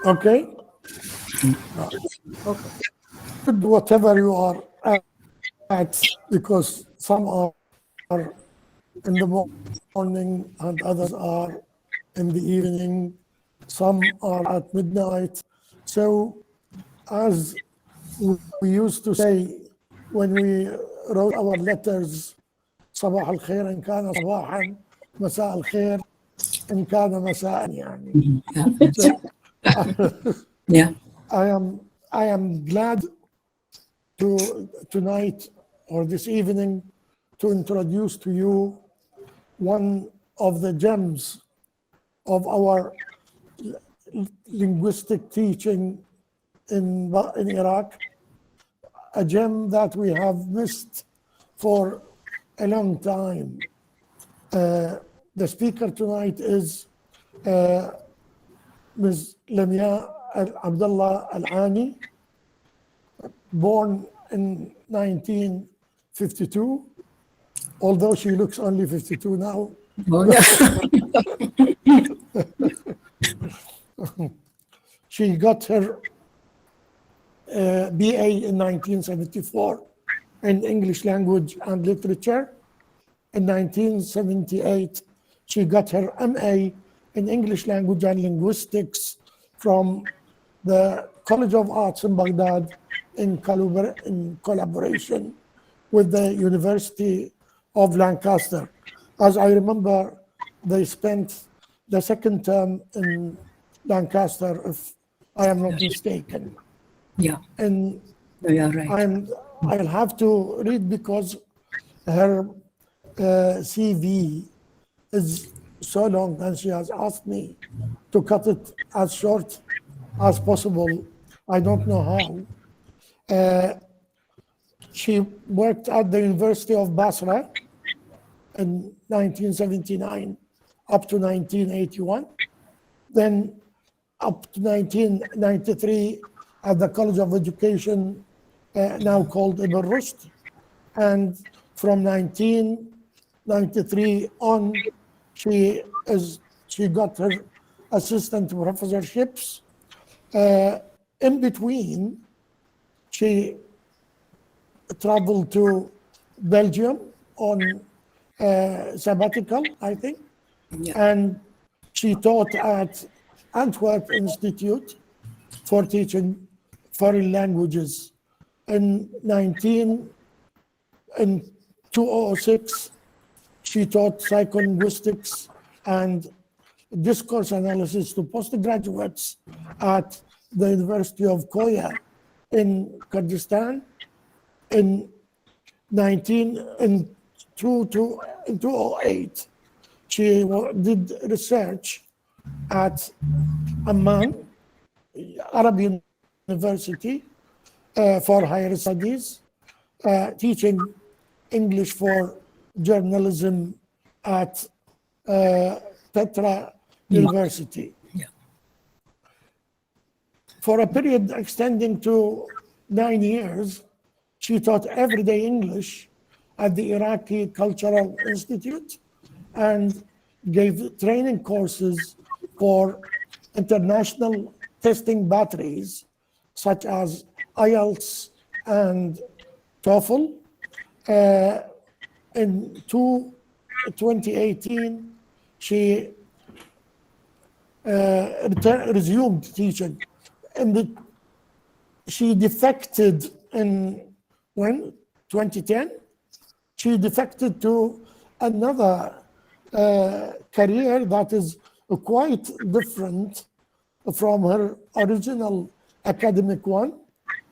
Okay? Okay. Whatever you are at, because some are in the morning and others are in the evening, some are at midnight. So as we used to say when we wrote our letters, صباح الخير إن كان صباحا مساء الخير إن كان مساء يعني. So, Yeah. I am glad tonight or this evening to introduce to you one of the gems of our linguistic teaching in Iraq, a gem that we have missed for a long time. The speaker tonight is Ms. Lamia Abdullah Alani, born in 1952, although she looks only 52 now. Oh, yeah. She got her BA in 1974 in English Language and Literature. In 1978, she got her MA in English Language and Linguistics from the College of Arts in Baghdad in collaboration with the University of Lancaster. As I remember, they spent the second term in Lancaster, if I am not mistaken. Yeah. And You are right. I'll have to read because her CV is so long and she has asked me to cut it as short as possible. I don't know how. She worked at the University of Basra in 1979 up to 1981. Then up to 1993 at the College of Education, now called Ibn Rushd. And from 1993 on, she got her assistant professorships. In between, she traveled to Belgium on sabbatical, I think. Yeah. And she taught at Antwerp Institute for teaching foreign languages. In 2006, she taught psycholinguistics and discourse analysis to postgraduates at the University of Koya in Kurdistan. In 2008, she did research at Amman, Arab University for higher studies, teaching English for journalism at Petra University. Yeah. For a period extending to 9 years, she taught everyday English at the Iraqi Cultural Institute and gave training courses for international testing batteries such as IELTS and TOEFL. In 2018, she resumed teaching. And she defected in 2010. She defected to another career that is quite different from her original academic one.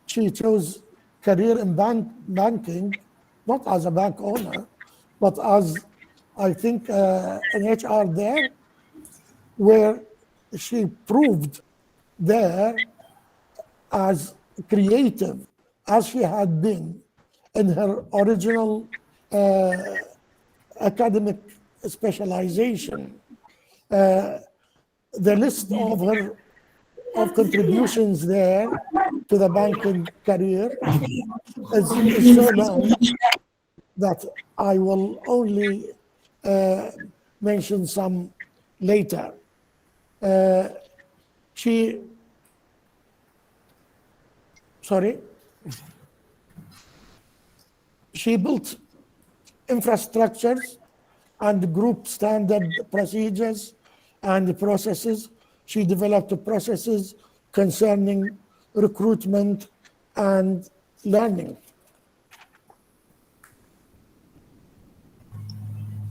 She chose career in banking, not as a bank owner, but as, I think, an HR there, where she proved there as creative as she had been in her original academic specialization. The list of her contributions there to the banking career is so long that I will only mention some later. She sorry, she built infrastructures and group standard procedures and processes. She developed processes concerning recruitment and learning.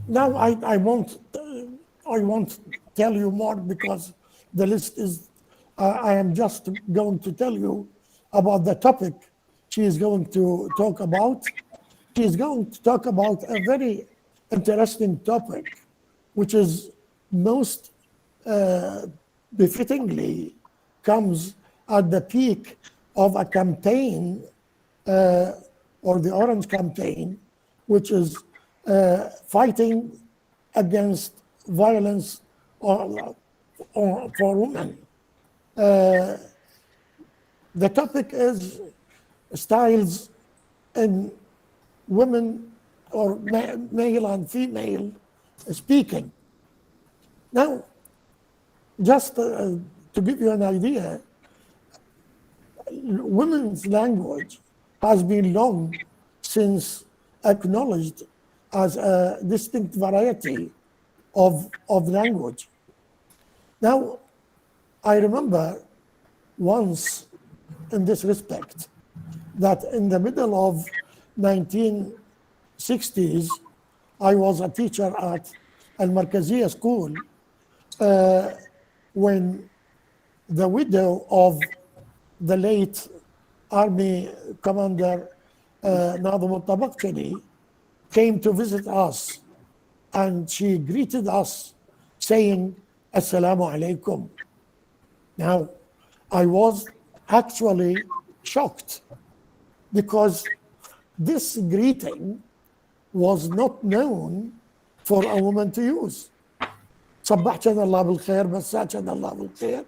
Now I won't tell you more because the list is, I am just going to tell you about the topic she is going to talk about. She is going to talk about a very interesting topic, which is most befittingly comes at the peak of a campaign, or the Orange Campaign, which is fighting against violence for women. The topic is styles in women, or male and female speaking. Now, just to give you an idea, women's language has been long since acknowledged as a distinct variety of language. Now, I remember once in this respect that in the middle of 1960s, I was a teacher at Al-Markaziyya School when the widow of the late Army Commander Nadhim al-Tabaqtani came to visit us, and she greeted us saying, "Assalamu alaikum." Now, I was actually shocked because this greeting was not known for a woman to use. صبحتنا الله بالخير مساكنا الله بالخير.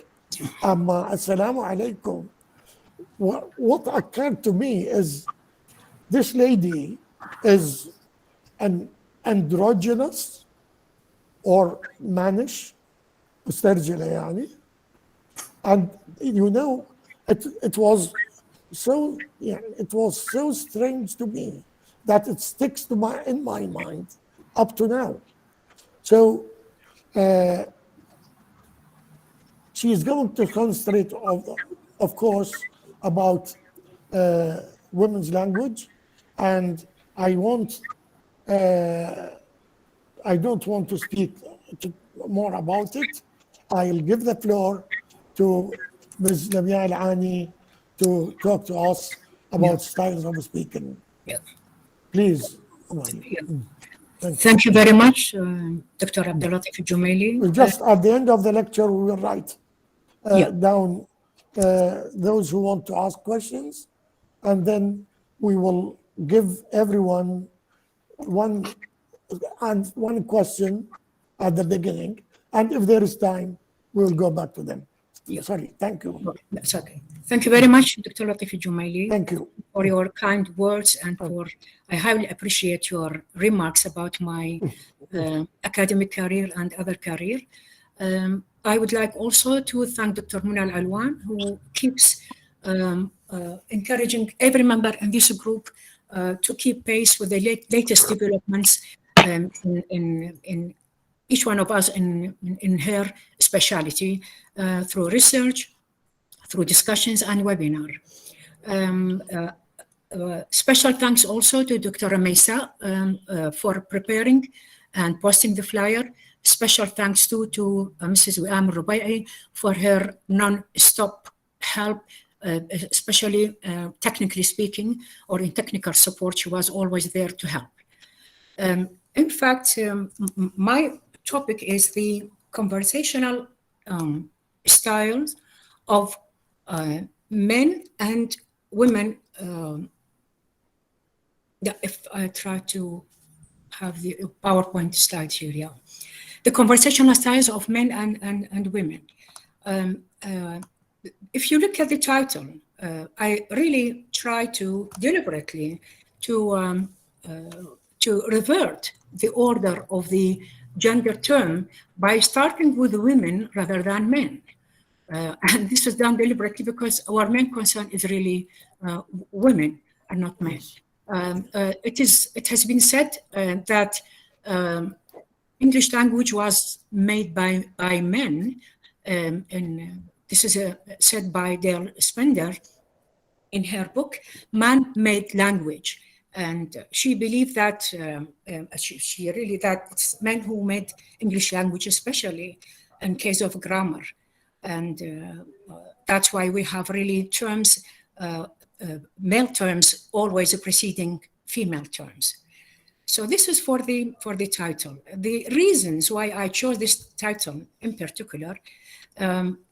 أما assalamu alaikum. What occurred to me is this lady is an androgynous or mannish, مسترجلة يعني. And you know, it was so strange to me that it sticks in my mind up to now. So she is going to concentrate, of course, about women's language, and I don't want to speak more about it. I'll give the floor to Ms. Lamia Alani to talk to us about styles of speaking. Yeah. Please. Thank you very much, Dr. Abdulatif Jumaili. Just at the end of the lecture, we will write down those who want to ask questions, and then we will give everyone one question at the beginning, and if there is time, we will go back to them. Sorry, thank you. That's okay. Thank you very much, Dr. Latif Jumaili. Thank you for your kind words, and I highly appreciate your remarks about my academic career and other career. I would like also to thank Dr. Muna Al-Alwan, who keeps encouraging every member in this group to keep pace with the latest developments in each one of us in her specialty through research, through discussions and webinar. Special thanks also to Dr. Mesa for preparing and posting the flyer. Special thanks to Mrs. Wiam Rubai for her non-stop help, especially technically speaking, or in technical support. She was always there to help. In fact, my topic is the conversational styles of men and women. If I try to have the PowerPoint slide here, yeah. The conversational styles of men and women. If you look at the title, I really try to deliberately to revert the order of the gender term by starting with women rather than men. And this was done deliberately because our main concern is really women and not men. It has been said that English language was made by men, and this is said by Dale Spender in her book, Man-Made Language. And she believed that, she really, that it's men who made English language, especially in case of grammar. And that's why we have really terms, male terms always preceding female terms. So this is for the title. The reasons why I chose this title in particular,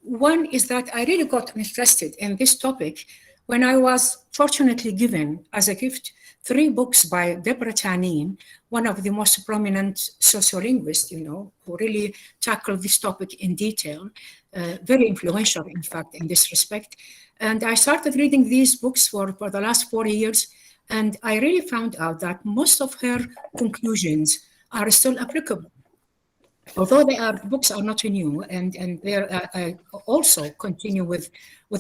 one is that I really got interested in this topic when I was fortunately given as a gift 3 books by Deborah Tanin, one of the most prominent sociolinguists, who really tackled this topic in detail, very influential, in fact, in this respect. And I started reading these books for the last 4 years, and I really found out that most of her conclusions are still applicable. Although books are not new, and I also continue with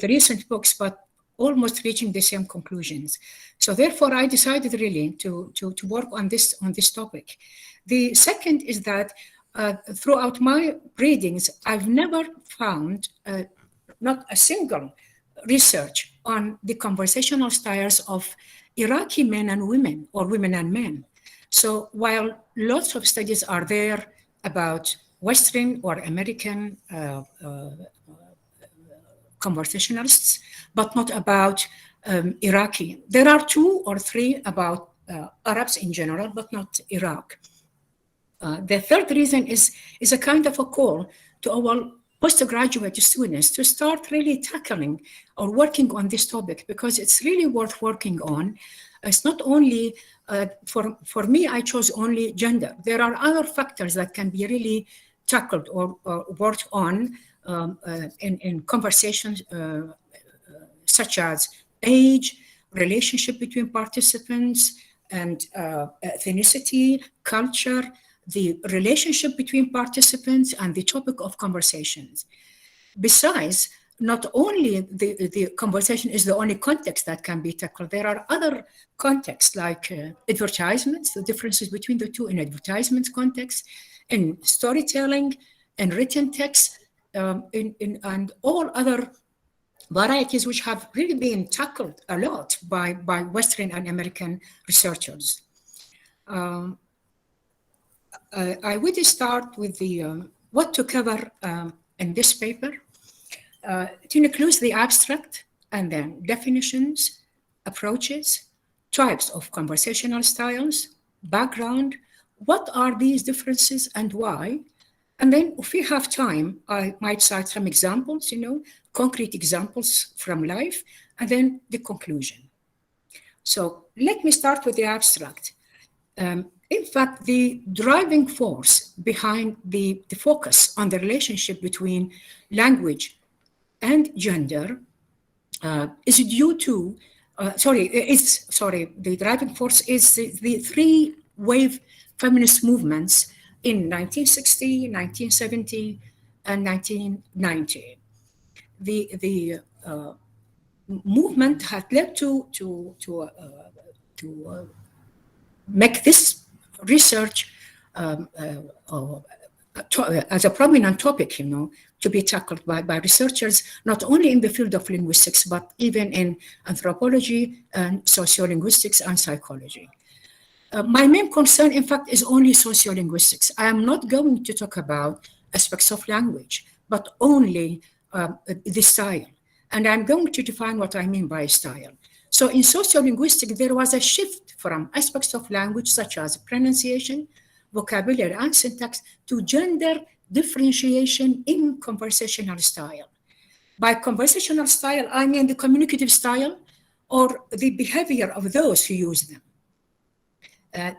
recent books, but almost reaching the same conclusions. So therefore, I decided really to work on this topic. The second is that throughout my readings, I've never found not a single research on the conversational styles of Iraqi men and women, or women and men. So while lots of studies are there about Western or American conversationalists, but not about Iraqi. There are 2 or 3 about Arabs in general, but not Iraq. The third reason is a kind of a call to our postgraduate students to start really tackling or working on this topic, because it's really worth working on. It's not only, for me, I chose only gender. There are other factors that can be really tackled or worked on in conversations such as age, relationship between participants, and ethnicity, culture, the relationship between participants, and the topic of conversations. Besides, not only the conversation is the only context that can be tackled, there are other contexts like advertisements, the differences between the two in advertisement context, in storytelling, in written text, and all other varieties which have really been tackled a lot by Western and American researchers. I would start with what to cover in this paper. It includes the abstract, and then definitions, approaches, types of conversational styles, background, what are these differences and why? And then if we have time, I might cite some examples, concrete examples from life, and then the conclusion. So let me start with the abstract. In fact, the driving force behind the focus on the relationship between language and gender is due to, the driving force is the 3 wave feminist movements in 1960, 1970, and 1990. The movement had led to make this research as a prominent topic, to be tackled by researchers, not only in the field of linguistics, but even in anthropology and sociolinguistics and psychology. My main concern, in fact, is only sociolinguistics. I am not going to talk about aspects of language, but only the style. And I'm going to define what I mean by style. So in sociolinguistics, there was a shift from aspects of language, such as pronunciation, vocabulary, and syntax, to gender differentiation in conversational style. By conversational style, I mean the communicative style or the behavior of those who use them.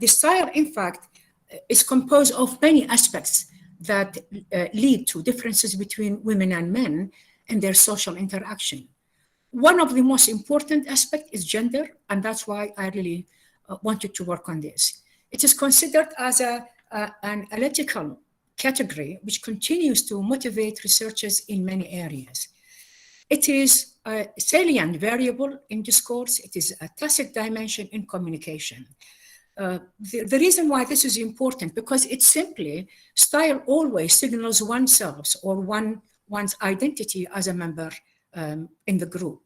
The style, in fact, is composed of many aspects that lead to differences between women and men in their social interaction. One of the most important aspects is gender, and that's why I really wanted to work on this. It is considered as an analytical category which continues to motivate researchers in many areas. It is a salient variable in discourse. It is a tacit dimension in communication. The reason why this is important, because it's simply style always signals oneself or one's identity as a member in the group.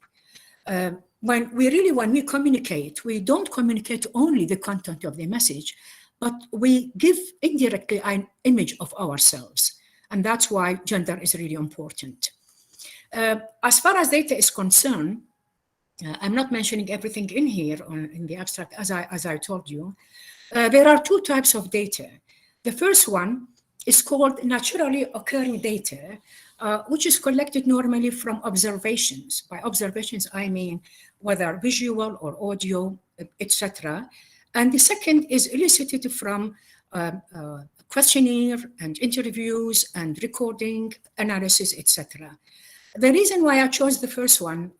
When we communicate, we don't communicate only the content of the message, but we give indirectly an image of ourselves. And that's why gender is really important. As far as data is concerned, I'm not mentioning everything in here in the abstract, as I told you. There are two types of data. The first one is called naturally occurring data, which is collected normally from observations. By observations, I mean whether visual or audio, etc. And the second is elicited from questionnaire and interviews and recording, analysis, etc. The reason why I chose the first one,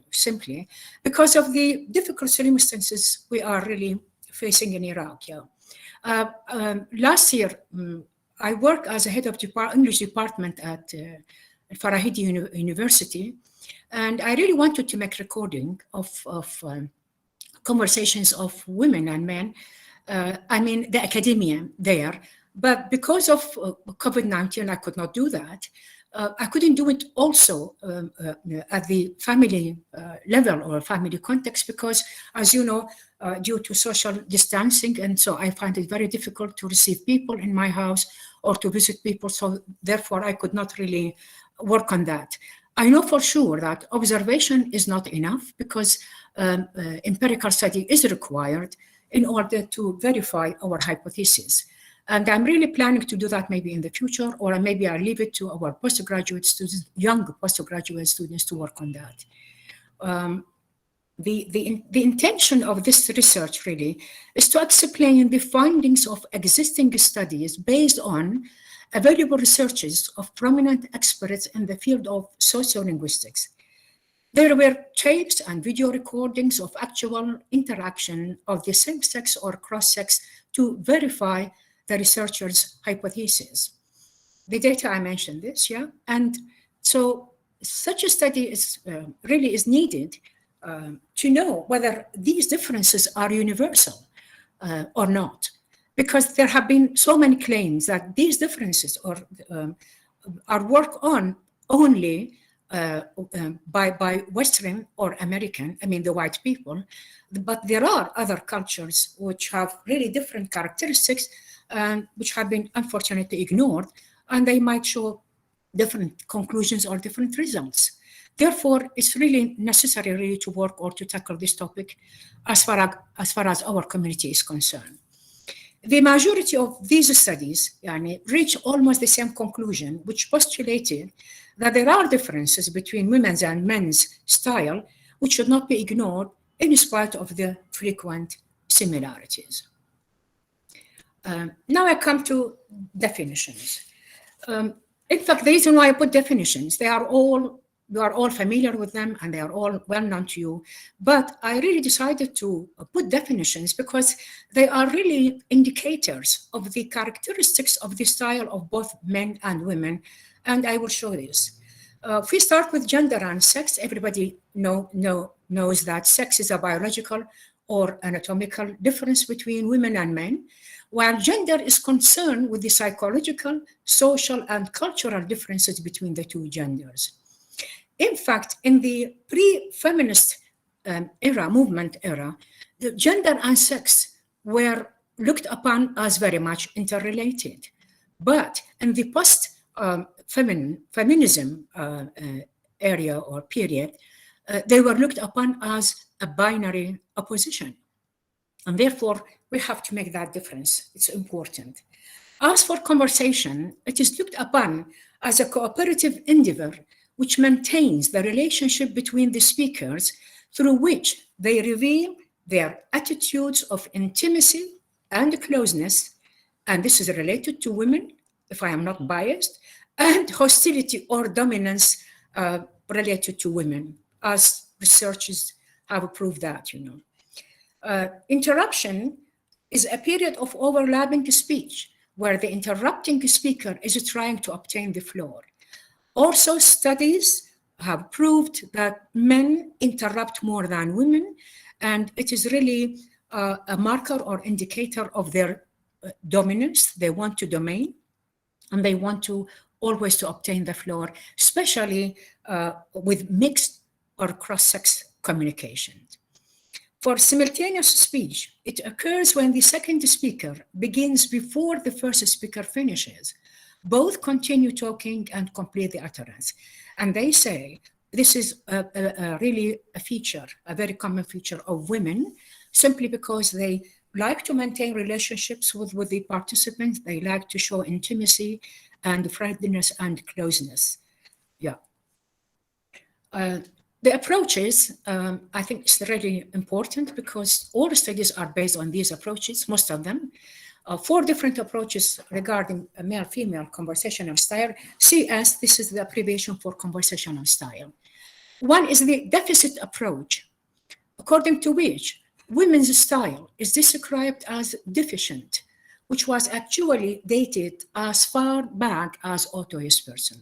simply because of the difficult circumstances we are really facing in Iraq. Last year, I worked as a head of English department at Farahidi University, and I really wanted to make recording of conversations of women and men, I mean the academia there, but because of COVID-19, I could not do that. I couldn't do it also at the family level or family context because, as you know, due to social distancing, and so I find it very difficult to receive people in my house or to visit people, so therefore I could not really work on that. I know for sure that observation is not enough because empirical study is required in order to verify our hypothesis. And I'm really planning to do that maybe in the future, or maybe I'll leave it to our postgraduate students, young postgraduate students, to work on that. The intention of this research really is to explain the findings of existing studies based on available researches of prominent experts in the field of sociolinguistics. There were tapes and video recordings of actual interaction of the same-sex or cross-sex to verify the researcher's hypothesis. The data, I mentioned this, and so such a study is really is needed to know whether these differences are universal or not, because there have been so many claims that these differences are worked on only by Western or American, I mean the white people, but there are other cultures which have really different characteristics which have been unfortunately ignored, and they might show different conclusions or different results. Therefore, it's really necessary really to work or to tackle this topic as far as our community is concerned. The majority of these studies reach almost the same conclusion, which postulated that there are differences between women's and men's style, which should not be ignored in spite of the frequent similarities. Now I come to definitions. In fact, the reason why I put definitions, you are all familiar with them and they are all well known to you, but I really decided to put definitions because they are really indicators of the characteristics of the style of both men and women, and I will show this. If we start with gender and sex, everybody knows that sex is a biological or anatomical difference between women and men, while gender is concerned with the psychological, social, and cultural differences between the two genders. In fact, in the pre-feminist movement era, the gender and sex were looked upon as very much interrelated. But in the post-feminism area or period, they were looked upon as a binary opposition. And therefore, we have to make that difference. It's important. As for conversation, it is looked upon as a cooperative endeavor which maintains the relationship between the speakers through which they reveal their attitudes of intimacy and closeness, and this is related to women, if I am not biased, and hostility or dominance related to women, as researchers have proved that, Interruption is a period of overlapping speech where the interrupting speaker is trying to obtain the floor. Also, studies have proved that men interrupt more than women, and it is really a marker or indicator of their dominance. They want to domain, and they want to always to obtain the floor, especially with mixed or cross-sex communication. For simultaneous speech, it occurs when the second speaker begins before the first speaker finishes. Both continue talking and complete the utterance. And they say this is really a feature, a very common feature of women, simply because they like to maintain relationships with the participants. They like to show intimacy and friendliness and closeness. Yeah. The approaches, I think it's really important because all the studies are based on these approaches, most of them. 4 different approaches regarding a male-female conversational style. CS, this is the abbreviation for conversational style. One is the deficit approach, according to which women's style is described as deficient, which was actually dated as far back as Otto Jespersen.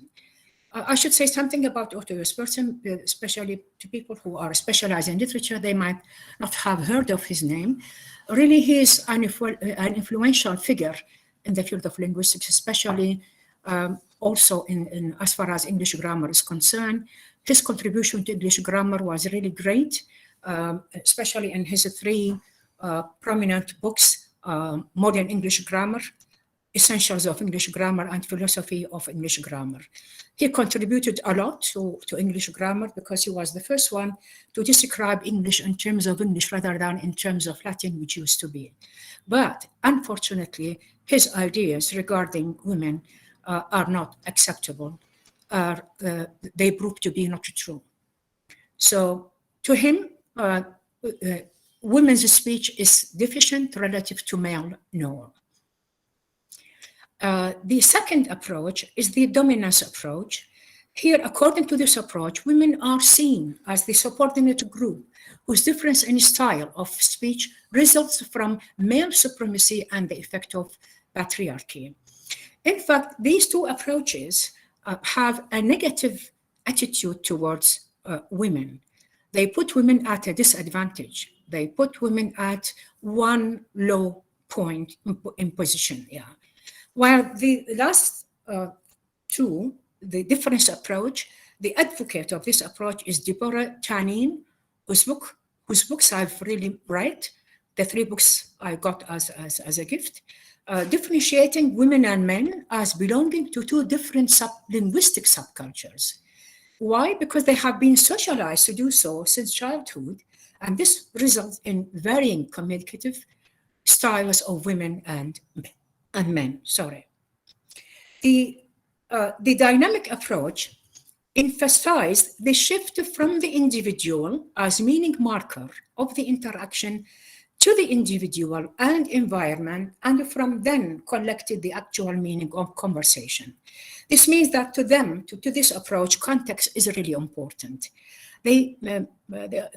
I should say something about Otto Jespersen, especially to people who are specialized in literature. They might not have heard of his name. Really, he is an influential figure in the field of linguistics, especially also in as far as English grammar is concerned. His contribution to English grammar was really great, especially in his 3 prominent books, Modern English Grammar, Essentials of English Grammar, and Philosophy of English Grammar. He contributed a lot to English grammar because he was the first one to describe English in terms of English rather than in terms of Latin, which used to be. But unfortunately, his ideas regarding women are not acceptable. They prove to be not true. So to him, women's speech is deficient relative to male norm. The second approach is the dominance approach. Here, according to this approach, women are seen as the subordinate group whose difference in style of speech results from male supremacy and the effect of patriarchy. In fact, these 2 approaches have a negative attitude towards women. They put women at a disadvantage. They put women at one low point in position. Yeah. While the last 2, the difference approach, the advocate of this approach is Deborah Tanin, whose books I've really read, the 3 books I got as a gift, differentiating women and men as belonging to 2 different linguistic subcultures. Why? Because they have been socialized to do so since childhood, and this results in varying communicative styles of women and men. Sorry. The dynamic approach emphasized the shift from the individual as meaning marker of the interaction to the individual and environment, and from then collected the actual meaning of conversation. This means that to them, to this approach, context is really important. They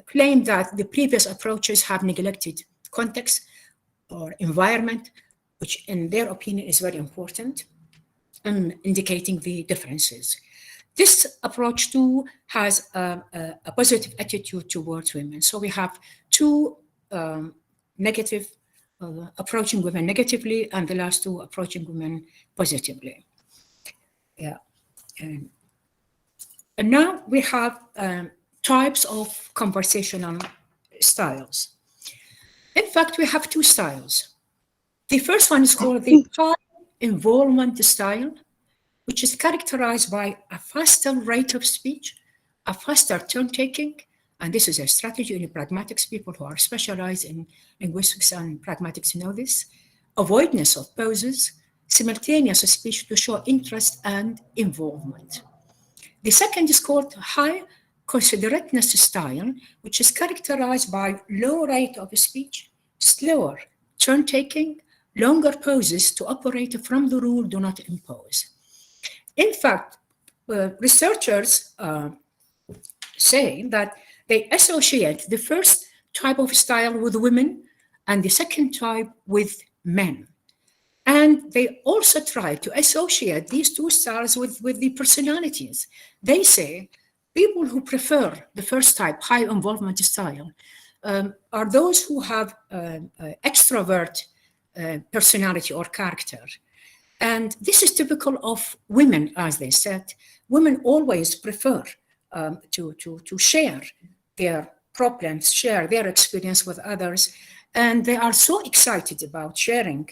claim that the previous approaches have neglected context or environment, which in their opinion is very important in indicating the differences. This approach too has a positive attitude towards women. So we have 2 negative, approaching women negatively, and the last 2 approaching women positively. Yeah. And now we have types of conversational styles. In fact, we have 2 styles. The first one is called the high involvement style, which is characterized by a faster rate of speech, a faster turn-taking, and this is a strategy in pragmatics. People who are specialized in linguistics and pragmatics know this. Avoidance of pauses, simultaneous speech to show interest and involvement. The second is called high considerateness style, which is characterized by low rate of speech, slower turn-taking, longer pauses to operate from the rule do not impose. In fact, researchers say that they associate the first type of style with women and the second type with men. And they also try to associate these two styles with the personalities. They say people who prefer the first type, high involvement style, are those who have extrovert personality or character. And this is typical of women, as they said. Women always prefer to share their problems, share their experience with others. And they are so excited about sharing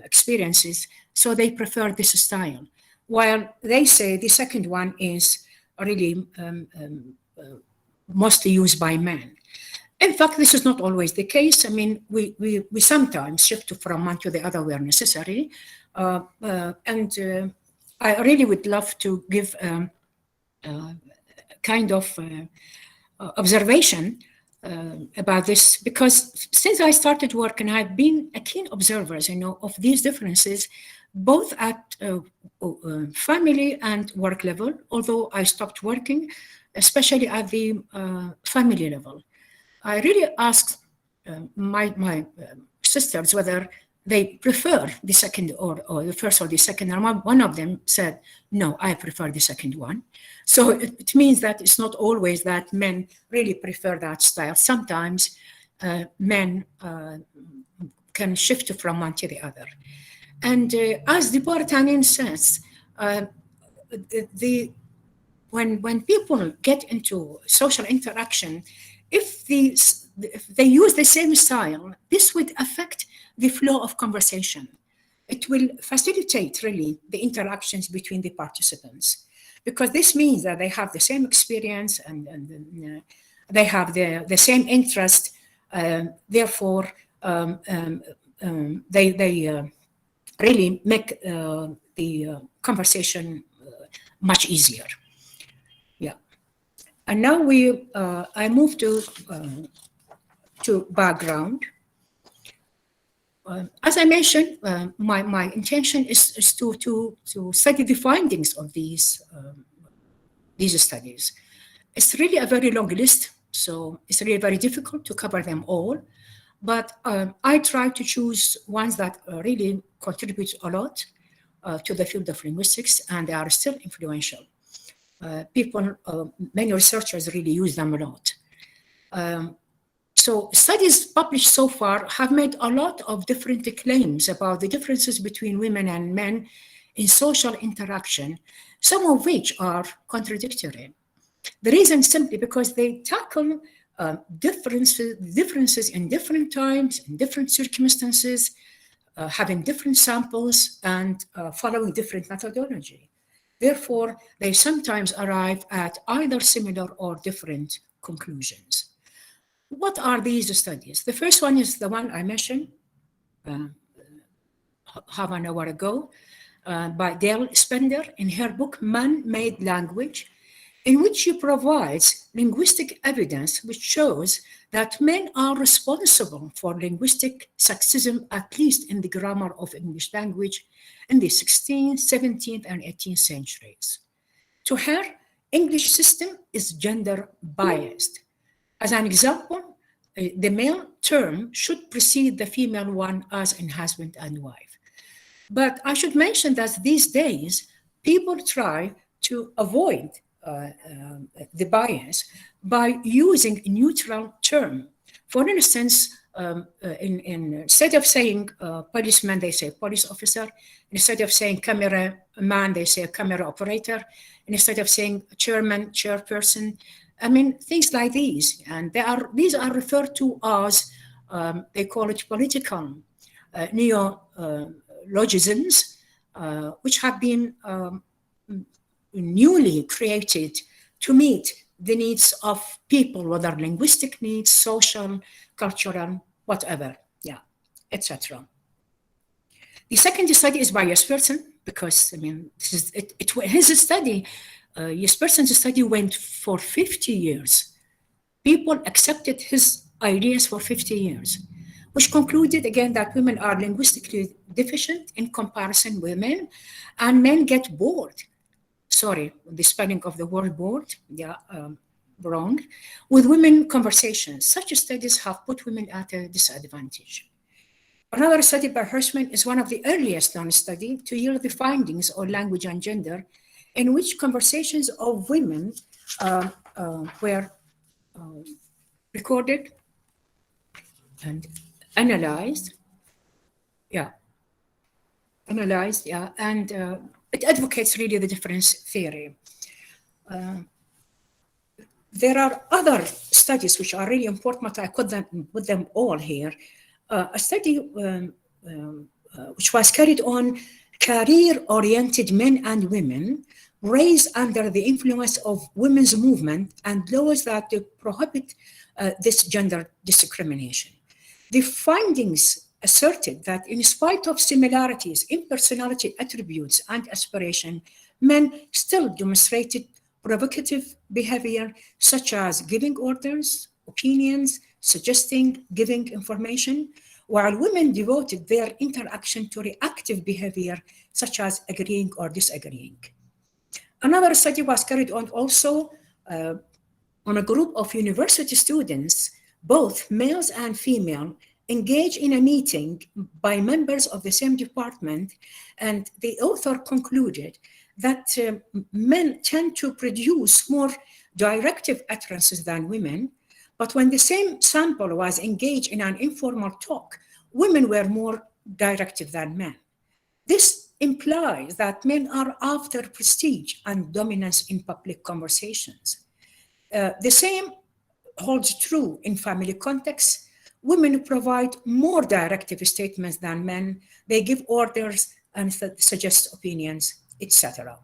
experiences, so they prefer this style. While they say the second one is really mostly used by men. In fact, this is not always the case. I mean, we sometimes shift from one to the other where necessary. And I really would love to give kind of observation about this, because since I started work and I've been a keen observer, of these differences, both at family and work level, although I stopped working, especially at the family level. I really asked my sisters whether they prefer the second or the first or the second. And one of them said, no, I prefer the second one. So it means that it's not always that men really prefer that style. Sometimes men can shift from one to the other. And as the Tanin says, when people get into social interaction, if they use the same style, this would affect the flow of conversation. It will facilitate really the interactions between the participants, because this means that they have the same experience and they have the same interest. Therefore, they really make the conversation much easier. Yeah. And now I move to background. As I mentioned, my intention is to study the findings of these studies. It's really a very long list, so it's really very difficult to cover them all. But I try to choose ones that really contribute a lot to the field of linguistics, and they are still influential. Many researchers really use them a lot. So studies published so far have made a lot of different claims about the differences between women and men in social interaction, some of which are contradictory. The reason simply because they tackle differences in different times, in different circumstances, having different samples, and following different methodology. Therefore, they sometimes arrive at either similar or different conclusions. What are these studies? The first one is the one I mentioned half an hour ago by Dale Spender in her book, Man-Made Language, in which she provides linguistic evidence which shows that men are responsible for linguistic sexism, at least in the grammar of English language, in the 16th, 17th, and 18th centuries. To her, English system is gender biased. As an example, the male term should precede the female one, as in husband and wife. But I should mention that these days, people try to avoid the bias by using a neutral term. For instance, instead of saying policeman, they say police officer. Instead of saying camera man, they say camera operator. And instead of saying chairman, chairperson. I mean, things like these. And these are referred to as, they call it political neologisms, which have been newly created to meet the needs of people, whether linguistic needs, social, cultural, whatever, etc. The second study is by Jespersen, because, I mean, his study, Jespersen's study went for 50 years. People accepted his ideas for 50 years, which concluded, again, that women are linguistically deficient in comparison with men, and men get bored. Sorry, the spelling of the word bored, wrong, with women conversations. Such studies have put women at a disadvantage. Another study by Hirschman is one of the earliest known studies to yield the findings on language and gender, in which conversations of women were recorded and analyzed. And it advocates really the difference theory. There are other studies which are really important, but I couldn't put them all here. A study which was carried on career-oriented men and women raised under the influence of women's movement and laws that prohibit this gender discrimination. The findings asserted that in spite of similarities in personality attributes and aspiration, men still demonstrated provocative behavior such as giving orders, opinions, suggesting, giving information, while women devoted their interaction to reactive behavior such as agreeing or disagreeing. Another study was carried on also on a group of university students, both males and female, engaged in a meeting by members of the same department, and the author concluded that men tend to produce more directive utterances than women, but when the same sample was engaged in an informal talk, women were more directive than men. This implies that men are after prestige and dominance in public conversations. The same holds true in family contexts. Women provide more directive statements than men. They give orders and suggest opinions, etc.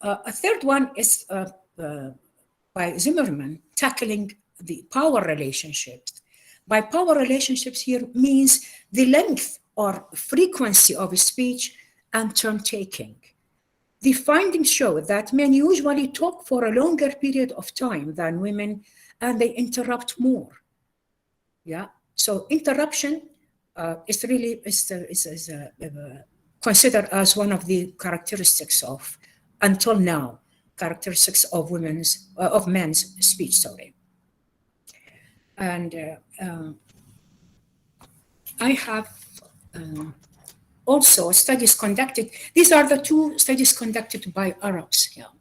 A third one is by Zimmerman, tackling the power relationships. By power relationships here means the length or frequency of speech and turn-taking. The findings show that men usually talk for a longer period of time than women, and they interrupt more. So interruption is really considered as one of the characteristics of, until now, characteristics of men's speech. And I have also studies conducted. These are the two studies conducted by Arabs here.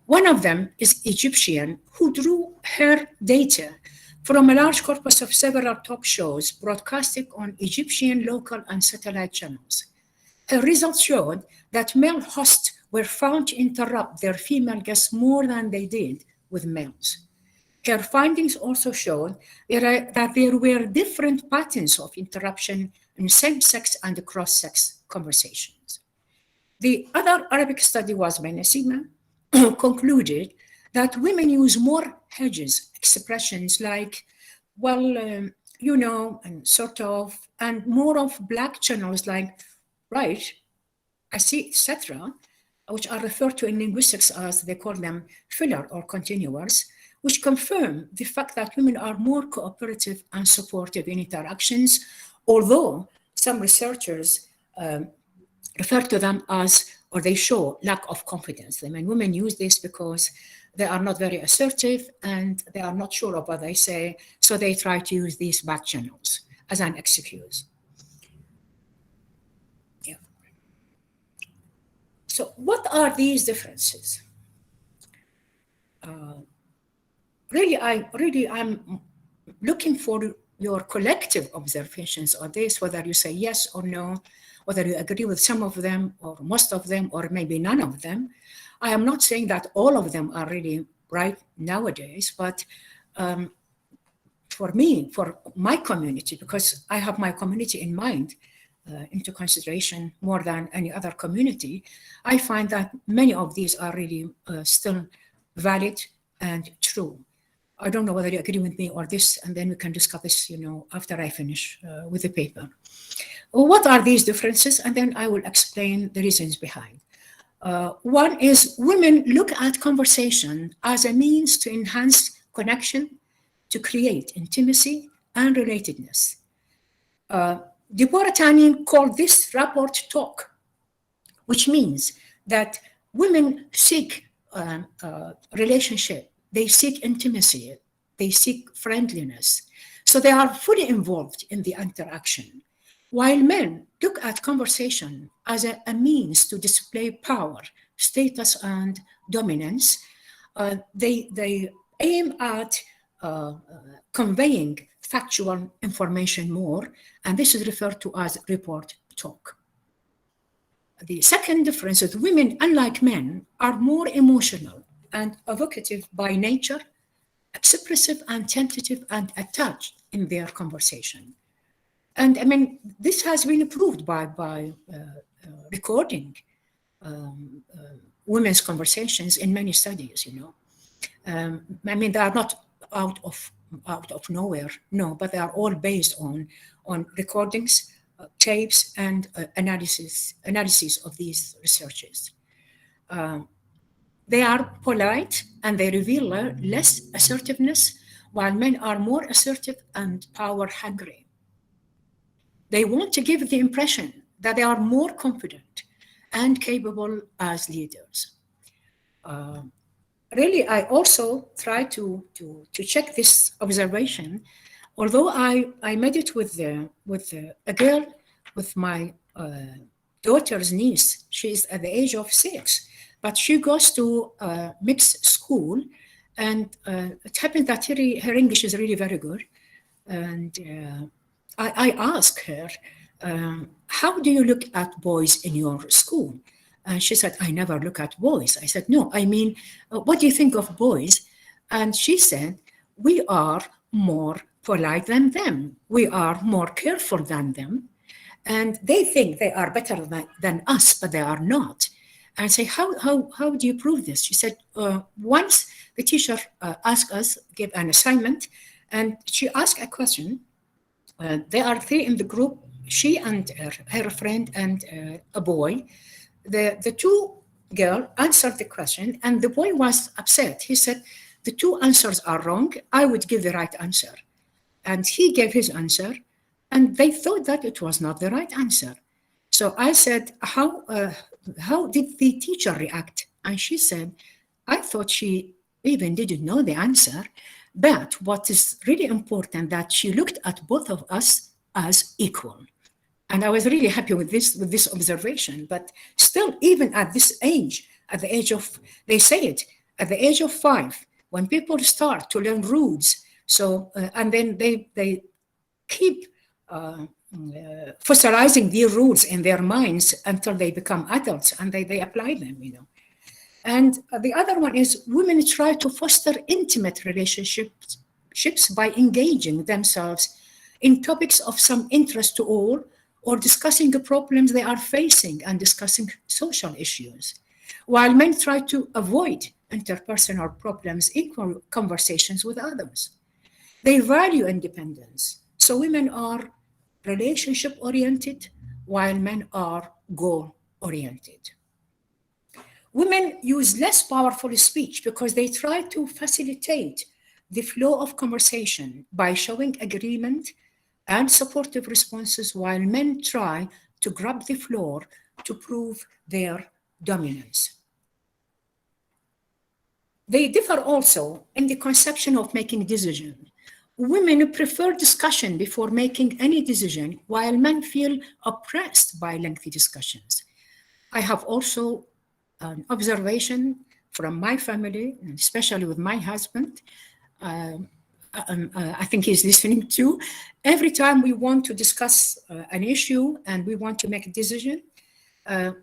One of them is Egyptian, who drew her data from a large corpus of several talk shows broadcasted on Egyptian local and satellite channels. Her results showed that male hosts were found to interrupt their female guests more than they did with males. Her findings also showed that there were different patterns of interruption in same-sex and cross-sex conversations. The other Arabic study was by Nasima, who concluded that women use more hedges, expressions like, well, you know, and sort of, and more of black channels like, right, I see, etc., which are referred to in linguistics as, they call them filler or continuers, which confirm the fact that women are more cooperative and supportive in interactions, although some researchers refer to them as, or they show lack of confidence. I mean, women use this because they are not very assertive and they are not sure of what they say, so they try to use these back channels as an excuse. Yeah. So what are these differences? I'm looking for your collective observations on this, whether you say yes or no, whether you agree with some of them or most of them, or maybe none of them. I am not saying that all of them are really right nowadays, but for me, for my community, because I have my community in mind, into consideration more than any other community, I find that many of these are really still valid and true. I don't know whether you agree with me or this, and then we can discuss this, you know, after I finish with the paper. What are these differences? And then I will explain the reasons behind. One is women look at conversation as a means to enhance connection, to create intimacy and relatedness. Deborah Tannen called this rapport talk, which means that women seek relationship, they seek intimacy, they seek friendliness. So they are fully involved in the interaction. While men look at conversation as a means to display power, status, and dominance, they aim at conveying factual information more, and this is referred to as report talk. The second difference is women, unlike men, are more emotional and evocative by nature, expressive and tentative and attached in their conversation. And I mean, this has been proved by recording women's conversations in many studies, you know. I mean, they are not out of nowhere, no, but they are all based on recordings, tapes, and analysis of these researches. They are polite and they reveal less assertiveness, while men are more assertive and power hungry. They want to give the impression that they are more confident and capable as leaders. Really, I also try to check this observation. Although I made it with a girl, with my daughter's niece. She's at the age of 6, but she goes to a mixed school, and it happened that her English is really very good. And I asked her, how do you look at boys in your school? And she said, I never look at boys. I said, no, I mean, what do you think of boys? And she said, we are more polite than them. We are more careful than them. And they think they are better than us, but they are not. And I say, how do you prove this? She said, once the teacher asked us, gave an assignment, and she asked a question. There are 3 in the group, she and her friend and a boy. The 2 girls answered the question, and the boy was upset. He said, the 2 answers are wrong. I would give the right answer. And he gave his answer, and they thought that it was not the right answer. So I said, how did the teacher react? And she said, I thought she even didn't know the answer. But what is really important, that she looked at both of us as equal. And I was really happy with this observation. But still, even at this age, at the age of, they say it, at the age of 5, when people start to learn rules, so, and then they keep fossilizing the rules in their minds until they become adults, and they apply them, you know. And the other one is women try to foster intimate relationships by engaging themselves in topics of some interest to all, or discussing the problems they are facing and discussing social issues, while men try to avoid interpersonal problems in conversations with others. They value independence. So women are relationship-oriented, while men are goal-oriented. Women use less powerful speech because they try to facilitate the flow of conversation by showing agreement and supportive responses, while men try to grab the floor to prove their dominance. They differ also in the conception of making decisions. Women prefer discussion before making any decision, while men feel oppressed by lengthy discussions. I have also an observation from my family, especially with my husband. I think he's listening too. Every time we want to discuss an issue and we want to make a decision,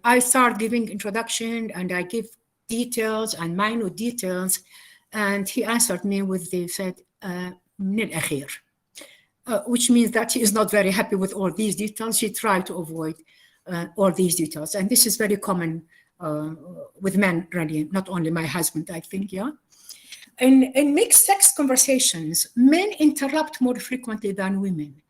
I start giving introduction and I give details and minute details. And he answered me with the said, which means that he is not very happy with all these details. He tried to avoid all these details. And this is very common with men, really, not only my husband, I think, yeah. In mixed sex conversations, men interrupt more frequently than women.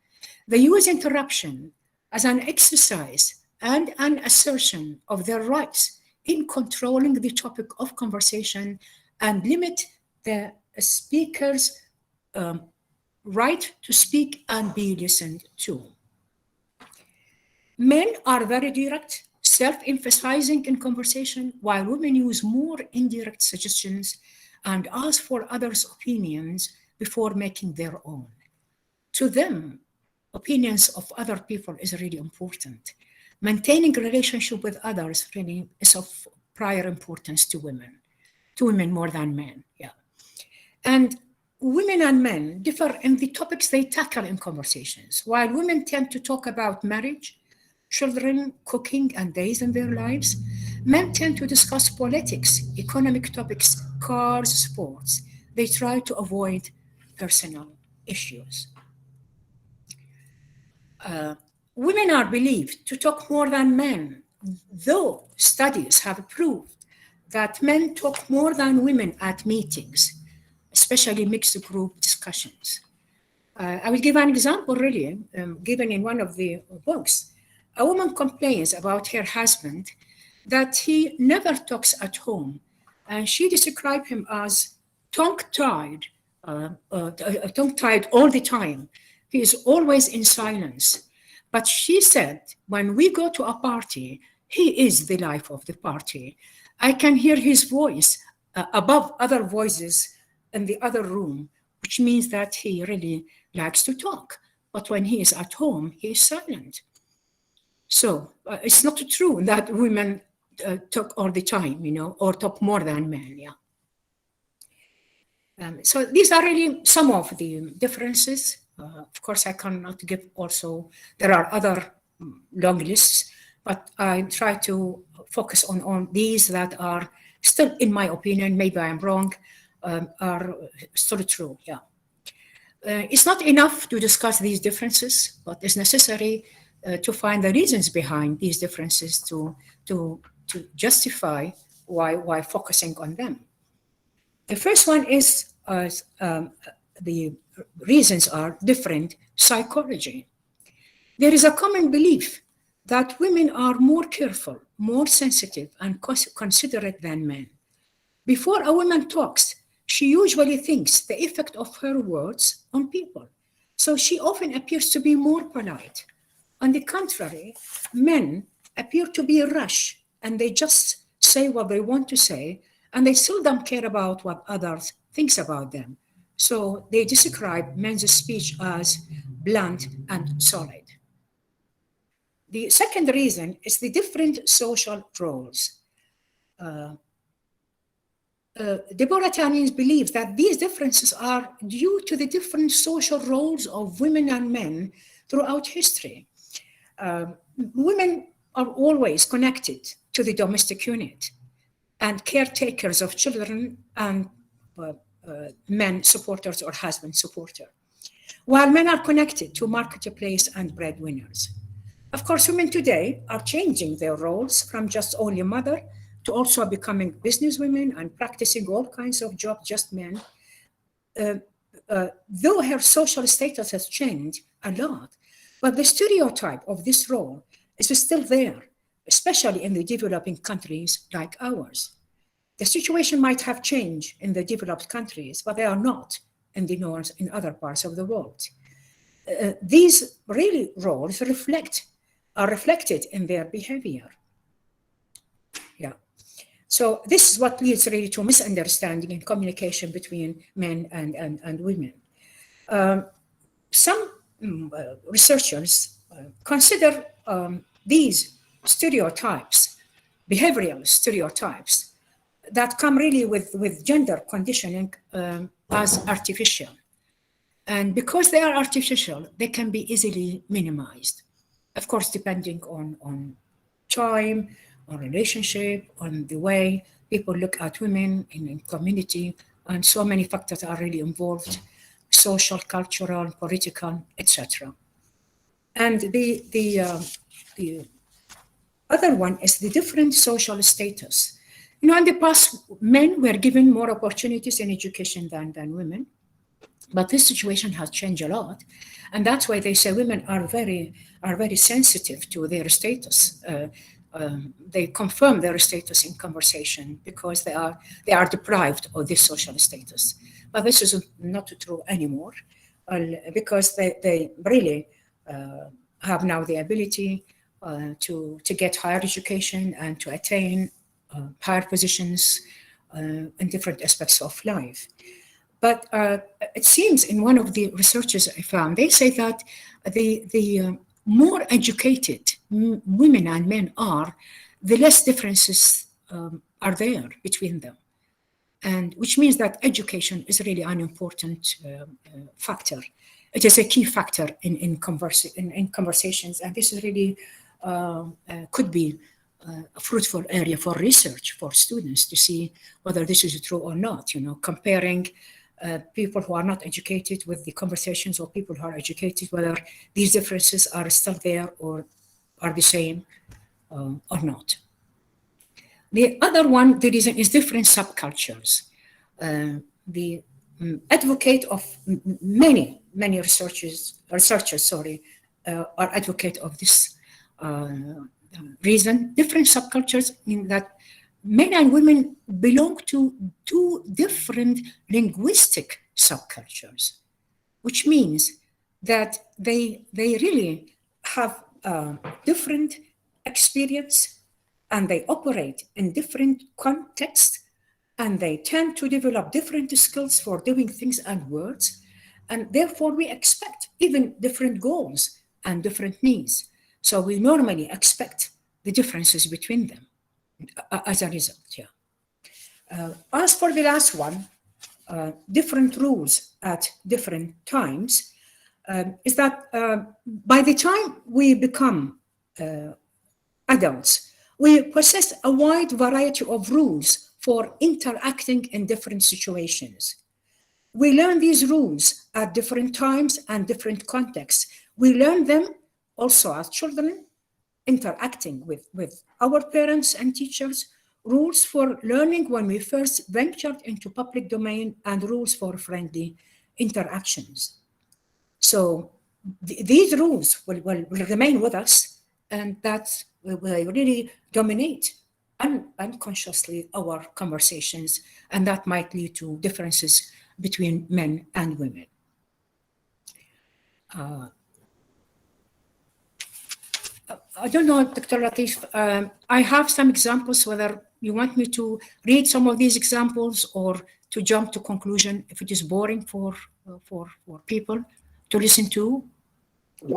They use interruption as an exercise and an assertion of their rights in controlling the topic of conversation and limit the speaker's right to speak and be listened to. Men are very direct, self-emphasizing in conversation, while women use more indirect suggestions and ask for others' opinions before making their own. to them, opinions of other people is really important. Maintaining a relationship with others really is of prior importance to women more than men, yeah. And women and men differ in the topics they tackle in conversations. While women tend to talk about marriage, children, cooking, and days in their lives, men tend to discuss politics, economic topics, cars, sports. They try to avoid personal issues. Women are believed to talk more than men, though studies have proved that men talk more than women at meetings, especially mixed group discussions. I will give an example, really, given in one of the books. A woman complains about her husband that he never talks at home, and she described him as tongue-tied all the time. He is always in silence. But she said, when we go to a party, he is the life of the party. I can hear his voice above other voices in the other room, which means that he really likes to talk. But when he is at home, he is silent. So it's not true that women talk all the time, or talk more than men, yeah. So these are really some of the differences. Of course, I cannot give also, there are other long lists, but I try to focus on these that are still, in my opinion, maybe I'm wrong, are still true, yeah. It's not enough to discuss these differences, but it's necessary to find the reasons behind these differences to justify why focusing on them. The first one is the reasons are different psychology. There is a common belief that women are more careful, more sensitive, and considerate than men. Before a woman talks, she usually thinks the effect of her words on people. So she often appears to be more polite. On the contrary, men appear to be rash, and they just say what they want to say, and they seldom care about what others think about them. So they describe men's speech as blunt and solid. The second reason is the different social roles. The Mauritanians believe that these differences are due to the different social roles of women and men throughout history. Women are always connected to the domestic unit and caretakers of children, and men supporters or husband supporter, while men are connected to marketplace and breadwinners. Of course, women today are changing their roles from just only mother to also becoming businesswomen and practicing all kinds of jobs, just men. Though her social status has changed a lot, but the stereotype of this role is still there, especially in the developing countries like ours. The situation might have changed in the developed countries, but they are not in the north in other parts of the world. These really roles are reflected in their behavior. Yeah. So this is what leads really to misunderstanding in communication between men and women. Some researchers consider these stereotypes, behavioral stereotypes, that come really with gender conditioning as artificial. And because they are artificial, they can be easily minimized. Of course, depending on time, on relationship, on the way people look at women in community, and so many factors are really involved, social, cultural, political, etc. And the other one is the different social status. In the past, men were given more opportunities in education than women, but this situation has changed a lot, and that's why they say women are very sensitive to their status. They confirm their status in conversation because they are deprived of this social status. But this is not true anymore, because they really have now the ability to get higher education and to attain higher positions in different aspects of life. But it seems in one of the researches I found, they say that the more educated women and men are, the less differences are there between them. And which means that education is really an important factor. It is a key factor in conversations, and this is really could be a fruitful area for research for students to see whether this is true or not. Comparing people who are not educated with the conversations of people who are educated, whether these differences are still there or are the same or not. The other one, the reason is different subcultures. The advocate of many researchers, are advocate of this reason. Different subcultures in that men and women belong to two different linguistic subcultures, which means that they really have different experience, and they operate in different contexts, and they tend to develop different skills for doing things and words, and therefore we expect even different goals and different needs. So we normally expect the differences between them as a result. As for the last one, different rules at different times, is that by the time we become adults, we possess a wide variety of rules for interacting in different situations. We learn these rules at different times and different contexts. We learn them also as children, interacting with our parents and teachers, rules for learning when we first ventured into public domain, and rules for friendly interactions. So these rules will remain with us, and that will really dominate unconsciously our conversations, and that might lead to differences between men and women. I don't know, Dr. Latif, I have some examples, whether you want me to read some of these examples or to jump to conclusion if it is boring for people to listen to.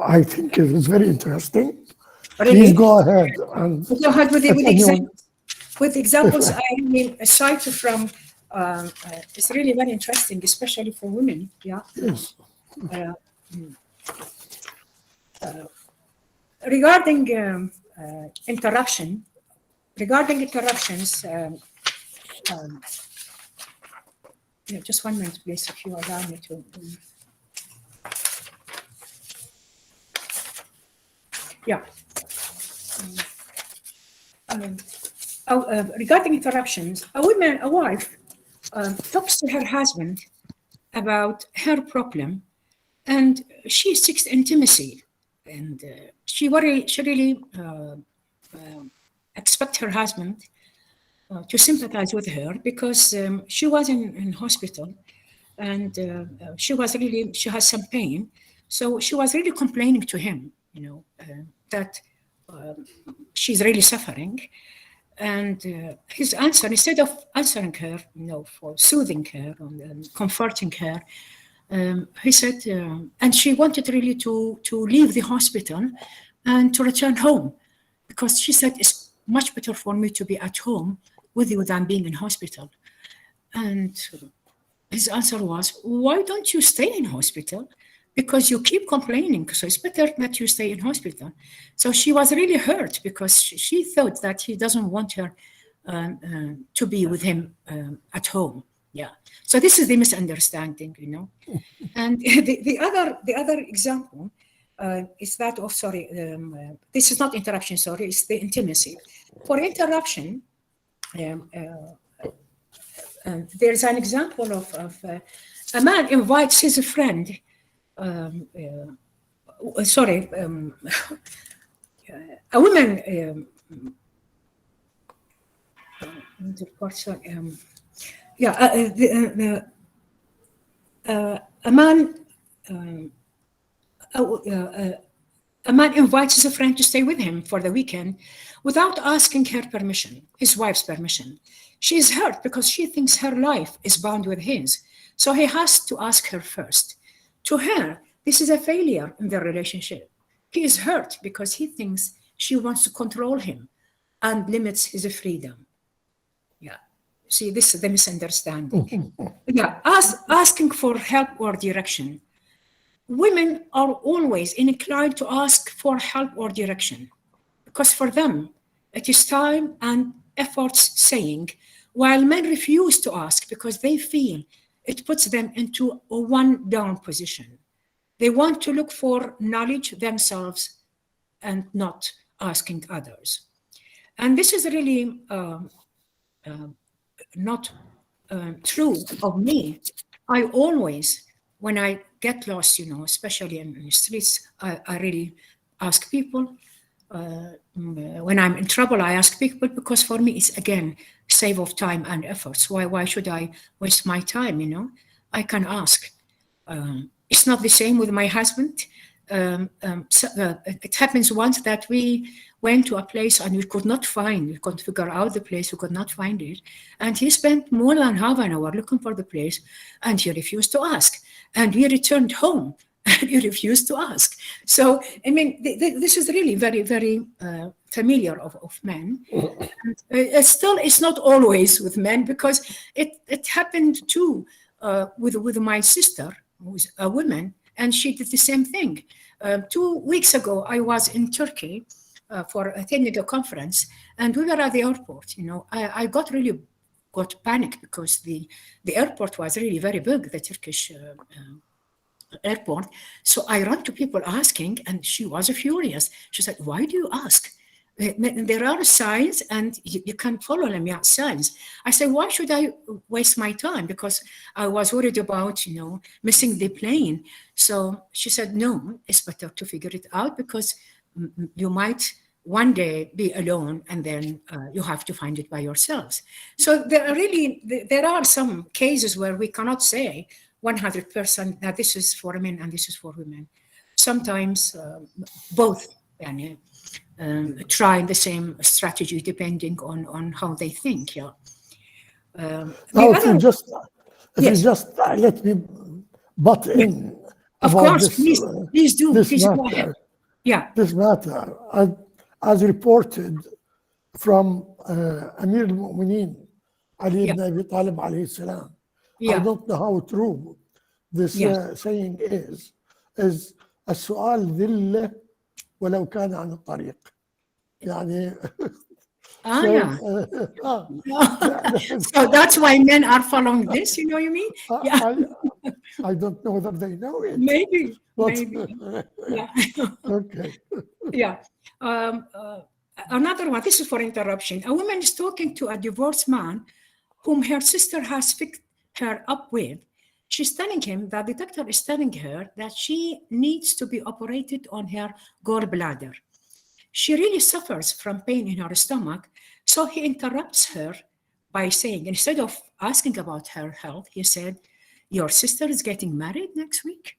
I think it was very interesting. Really? Please go ahead. And go ahead with examples. With examples, I mean, aside from, it's really very interesting, especially for women. Yeah. Yes. Regarding interruptions, just 1 minute, please, if you allow me to. Yeah. Regarding interruptions, a wife talks to her husband about her problem, and she seeks intimacy, and she really expects her husband to sympathize with her, because she was in hospital, and she has some pain, so she was really complaining to him, that she's really suffering. And his answer, instead of answering her, for soothing her and comforting her, he said, and she wanted really to leave the hospital and to return home, because she said, it's much better for me to be at home with you than being in hospital. And his answer was, why don't you stay in hospital? Because you keep complaining, so it's better that you stay in hospital. So she was really hurt, because she thought that he doesn't want her to be with him at home. Yeah. So this is the misunderstanding, And the other example is that of, this is not interruption, it's the intimacy. For interruption, there's an example of a man invites his friend. A woman. A man invites his friend to stay with him for the weekend without asking her permission, his wife's permission. She is hurt because she thinks her life is bound with his. So he has to ask her first. To her, this is a failure in their relationship. He is hurt because he thinks she wants to control him and limits his freedom. Yeah. See, this is the misunderstanding. Yeah. Asking for help or direction. Women are always inclined to ask for help or direction because for them, it is time and efforts saying, while men refuse to ask because they feel it puts them into a one down position. They want to look for knowledge themselves and not asking others. And this is really not true of me. I always, when I get lost, especially in the streets, I really ask people. When I'm in trouble, I ask people because for me, it's again, save of time and efforts. Why should I waste my time, I can ask. It's not the same with my husband. It happens once that we went to a place and we couldn't figure out the place, we could not find it. And he spent more than half an hour looking for the place and he refused to ask. And we returned home and he refused to ask. So, I mean, this is really very, very familiar of men. And it's not always with men because it happened too with my sister, who's a woman, and she did the same thing. 2 weeks ago, I was in Turkey for a technical conference, and we were at the airport. I got panic because the airport was really very big, the Turkish airport. So I ran to people asking, and she was furious. She said, "Why do you ask? There are signs and you can follow them, signs." I said, "Why should I waste my time?" Because I was worried about, missing the plane. So she said, "No, it's better to figure it out because you might one day be alone and then you have to find it by yourselves." So there are some cases where we cannot say 100% that this is for men and this is for women. Sometimes both try the same strategy depending on how they think. Yeah. Now, if you just let me butt in. Of course, please do. Please go ahead. Yeah. This matter, as reported from Amir al-Mu'mineen, Ali ibn Abi Talib alayhi salam. I don't know how true this saying is السؤال ذلة ولو كان عن الطريق. يعني So that's why men are following this, you know what you mean? I don't know whether they know it. Maybe. Yeah. Okay. Yeah. Another one, this is for interruption. A woman is talking to a divorced man whom her sister has picked her up with. She's telling him that the doctor is telling her that she needs to be operated on her gallbladder. She really suffers from pain in her stomach. So he interrupts her by saying, instead of asking about her health, he said, "Your sister is getting married next week?"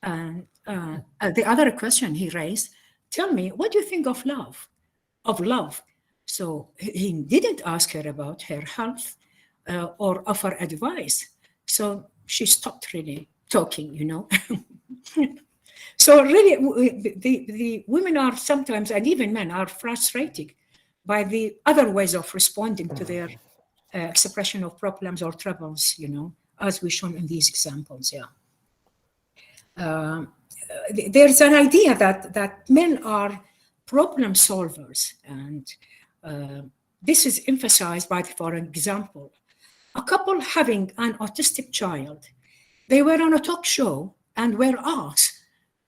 And the other question he raised, "Tell me, what do you think of love? So he didn't ask her about her health or offer advice. So she stopped really talking, So really, the women are sometimes, and even men are frustrated by the other ways of responding to their expression of problems or troubles, as we've shown in these examples. There's an idea that men are problem solvers, and this is emphasized by, for example, a couple having an autistic child. They were on a talk show and were asked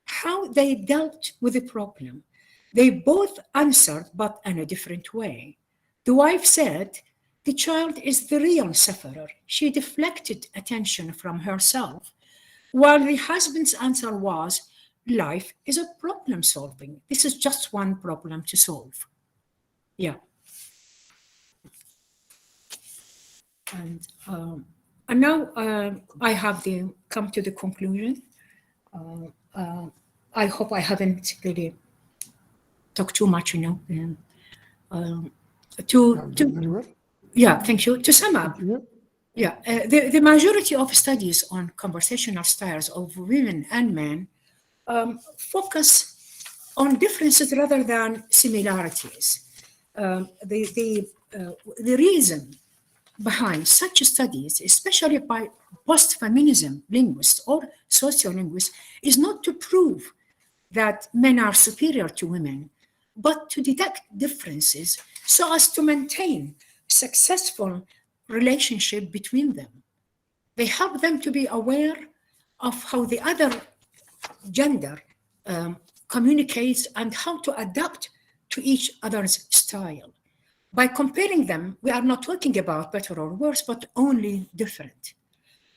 how they dealt with the problem. They both answered, but in a different way. The wife said, "The child is the real sufferer. She deflected attention from herself." While the husband's answer was, "Life is a problem solving. This is just one problem to solve." Yeah. And now I have come to the conclusion. I hope I haven't really talked too much, Yeah, thank you. To sum up, Yeah, the majority of studies on conversational styles of women and men focus on differences rather than similarities. The reason behind such studies, especially by post-feminism linguists or sociolinguists, is not to prove that men are superior to women, but to detect differences so as to maintain successful relationship between them. They help them to be aware of how the other gender communicates and how to adapt to each other's style. By comparing them, we are not talking about better or worse, but only different.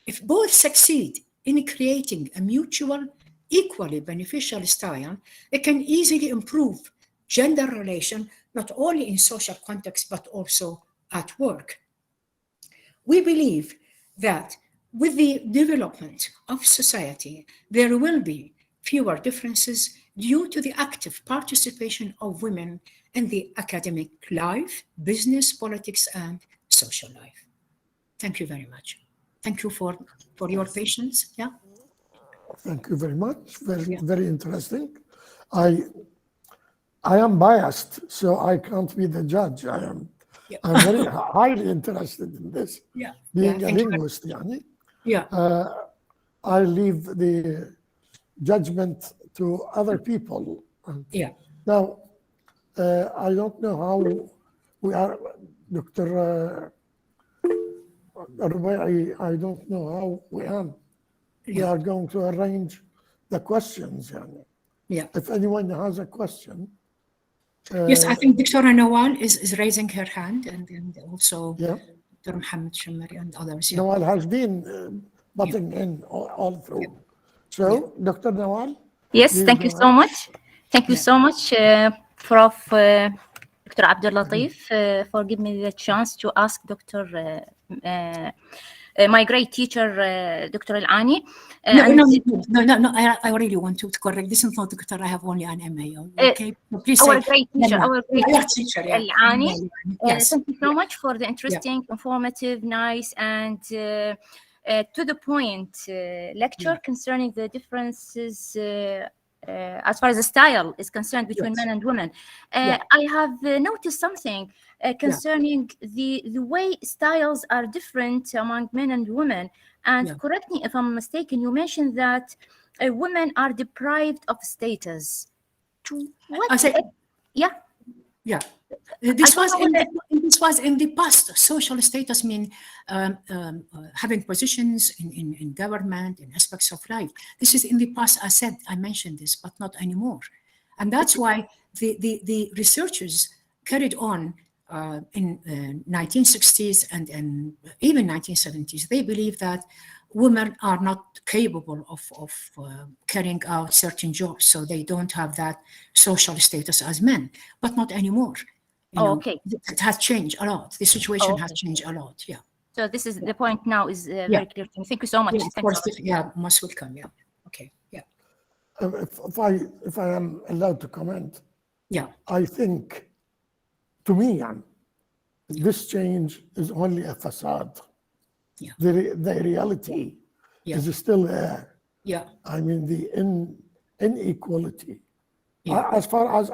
If both succeed in creating a mutual, equally beneficial style, they can easily improve gender relation, not only in social context, but also at work. We believe that with the development of society, there will be fewer differences due to the active participation of women in the academic life, business, politics, and social life. Thank you very much. Thank you for your patience. Yeah. Thank you very much. Very, Yeah. very interesting. I am biased, so I can't be the judge. I'm very highly interested in this. Yeah. Being Yeah. a linguist, yani. Yeah. I leave the judgment to other people. Yeah. Now, I don't know how we are, Dr. Rubai, I don't know how we are. We are going to arrange the questions. Yani. Yeah. If anyone has a question. Yes, I think Dr. Nawal is raising her hand, and also Yeah. Dr. Mohammed Shamari and others. Yeah. Nawal has been butting in all through. So, Dr. Nawal? Yes, thank you so much. Thank you so much, Prof. Dr. Abdul Latif, for giving me the chance to ask my great teacher, Dr. Alani. No, I really want to correct. This is not Dr. I have only an MA. Okay, please our say great teacher, our great teacher, Alani. Yes. Thank you so much for the interesting, informative, nice, and to the point lecture concerning the differences as far as the style is concerned between men and women. I have noticed something concerning the way styles are different among men and women. And correct me if I'm mistaken, you mentioned that women are deprived of status. To what? Yeah. This was in the past. Social status mean having positions in government, in aspects of life. This is in the past. I mentioned this, but not anymore. And that's why the researchers carried on in 1960s and even 1970s. They believe that women are not capable of carrying out certain jobs, so they don't have that social status as men, but not anymore. Okay. It has changed a lot. The situation has changed a lot. Yeah. So this is the point now is very clear to me. Thank you so much. Yeah, of course. Yeah, most welcome. Yeah. Okay. Yeah. If I am allowed to comment, I think, to me, this change is only a facade. Yeah. The reality is still there. Yeah. I mean, the inequality. As far as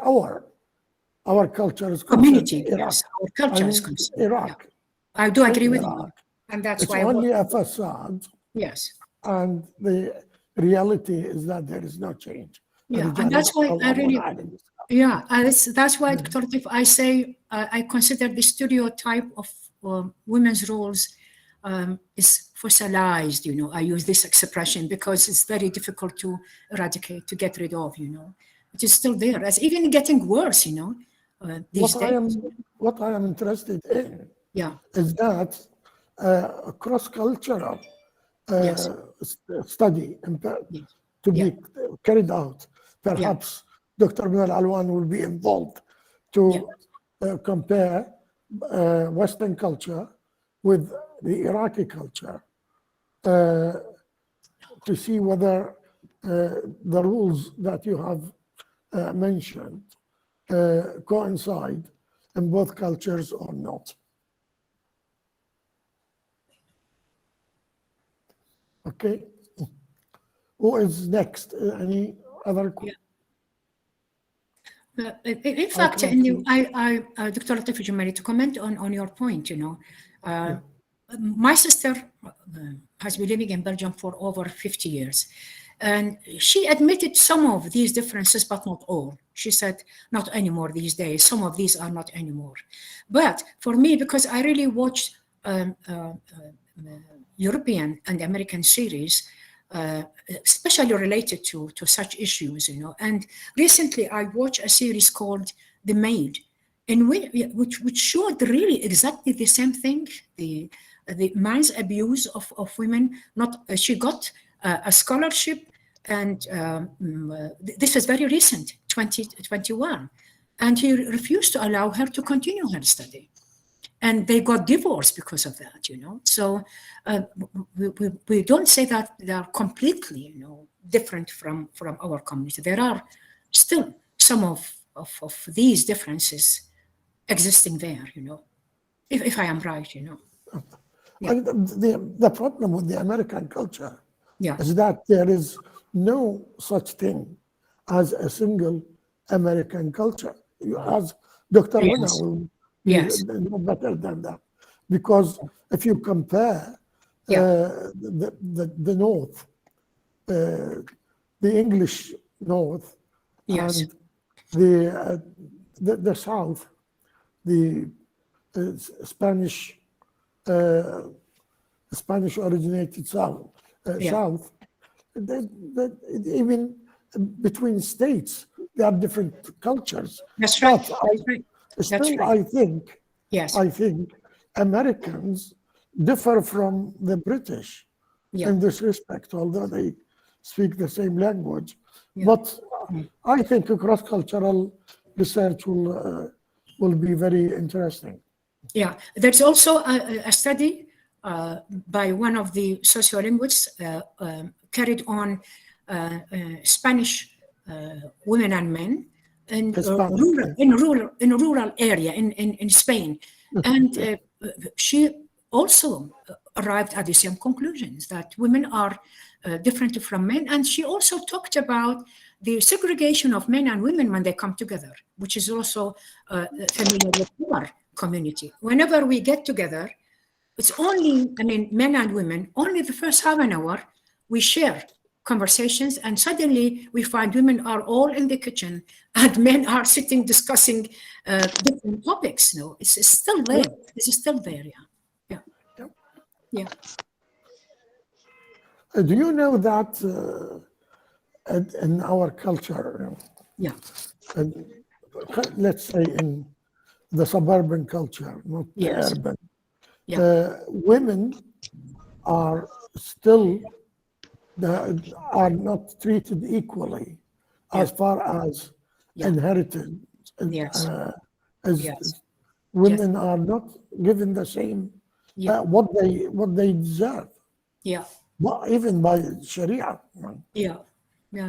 our culture is concerned, community, Iraq. yes, our culture is concerned. Iraq. I do agree with you. And that's it's why only a facade. Yes. And the reality is that there is no change. Yeah, and that's why I really, that's why, Dr. Latif, I say I consider the stereotype of women's roles is fossilized, I use this expression because it's very difficult to eradicate, to get rid of, It is still there. It's even getting worse, these days. What I am interested in is that cross-cultural study to be carried out. Perhaps Dr. Minal Alwan will be involved to compare Western culture with the Iraqi culture to see whether the rules that you have mentioned coincide in both cultures or not. Okay. Who is next? Any other? In fact, Dr. Latif Jamali, to comment on your point, my sister has been living in Belgium for over 50 years. And she admitted some of these differences, but not all. She said, not anymore these days. Some of these are not anymore. But for me, because I really watched European and American series, especially related to such issues, And recently I watched a series called The Maid, which showed really exactly the same thing, the man's abuse of women. She got a scholarship, and this was very recent, 2021, and he refused to allow her to continue her study. And they got divorced because of that, So we don't say that they are completely, different from our community. There are still some of these differences existing there, if I am right, Yeah. The problem with the American culture Yeah. is that there is no such thing as a single American culture. As Dr. Rana will know better than that. Because if you compare the North, the English North, and the South, the Spanish originated South, even between states, there are different cultures. That's right. I think Americans differ from the British in this respect, although they speak the same language. But I think cross-cultural research will be very interesting. Yeah, there's also a study by one of the sociolinguists carried on Spanish women and men in rural area in Spain, and she also arrived at the same conclusions, that women are different from men. And she also talked about the segregation of men and women when they come together, which is also familiar with our community. Whenever we get together, it's only, men and women, only the first half an hour, we share conversations, and suddenly we find women are all in the kitchen and men are sitting discussing different topics. It's still there. It's still there, yeah. Do you know that in our culture, let's say in the suburban culture, not the urban, women are still are not treated equally as far as inheritance. Women are not given the same what they deserve. Even by Sharia. Yeah,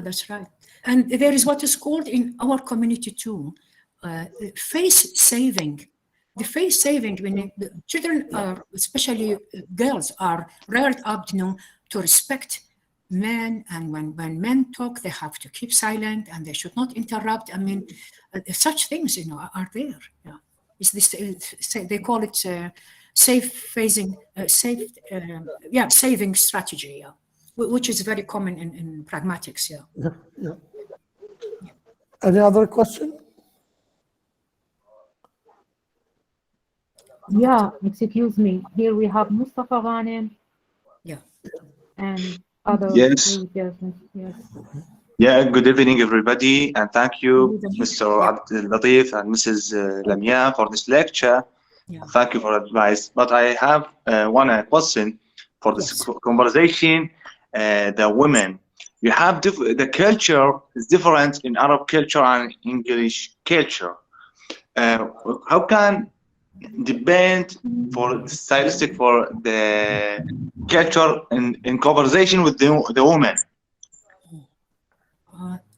that's right. And there is what is called in our community too, face saving. The face saving, when the children are, especially girls, are reared up, to respect men, and when men talk, they have to keep silent and they should not interrupt. Such things, are there. Yeah, it's this. They call it saving strategy. Which is very common in pragmatics. Yeah. Any other question? Yeah, excuse me. Here we have Mustafa Ghanem. Yeah. And other. Yes. Yeah, good evening, everybody. And thank you, Mr. Latif and Mrs. Lamia, for this lecture. Thank you for advice. But I have one question for this conversation. The women, you have the culture is different in Arab culture and English culture. How can depend for stylistic for the culture in conversation with the woman?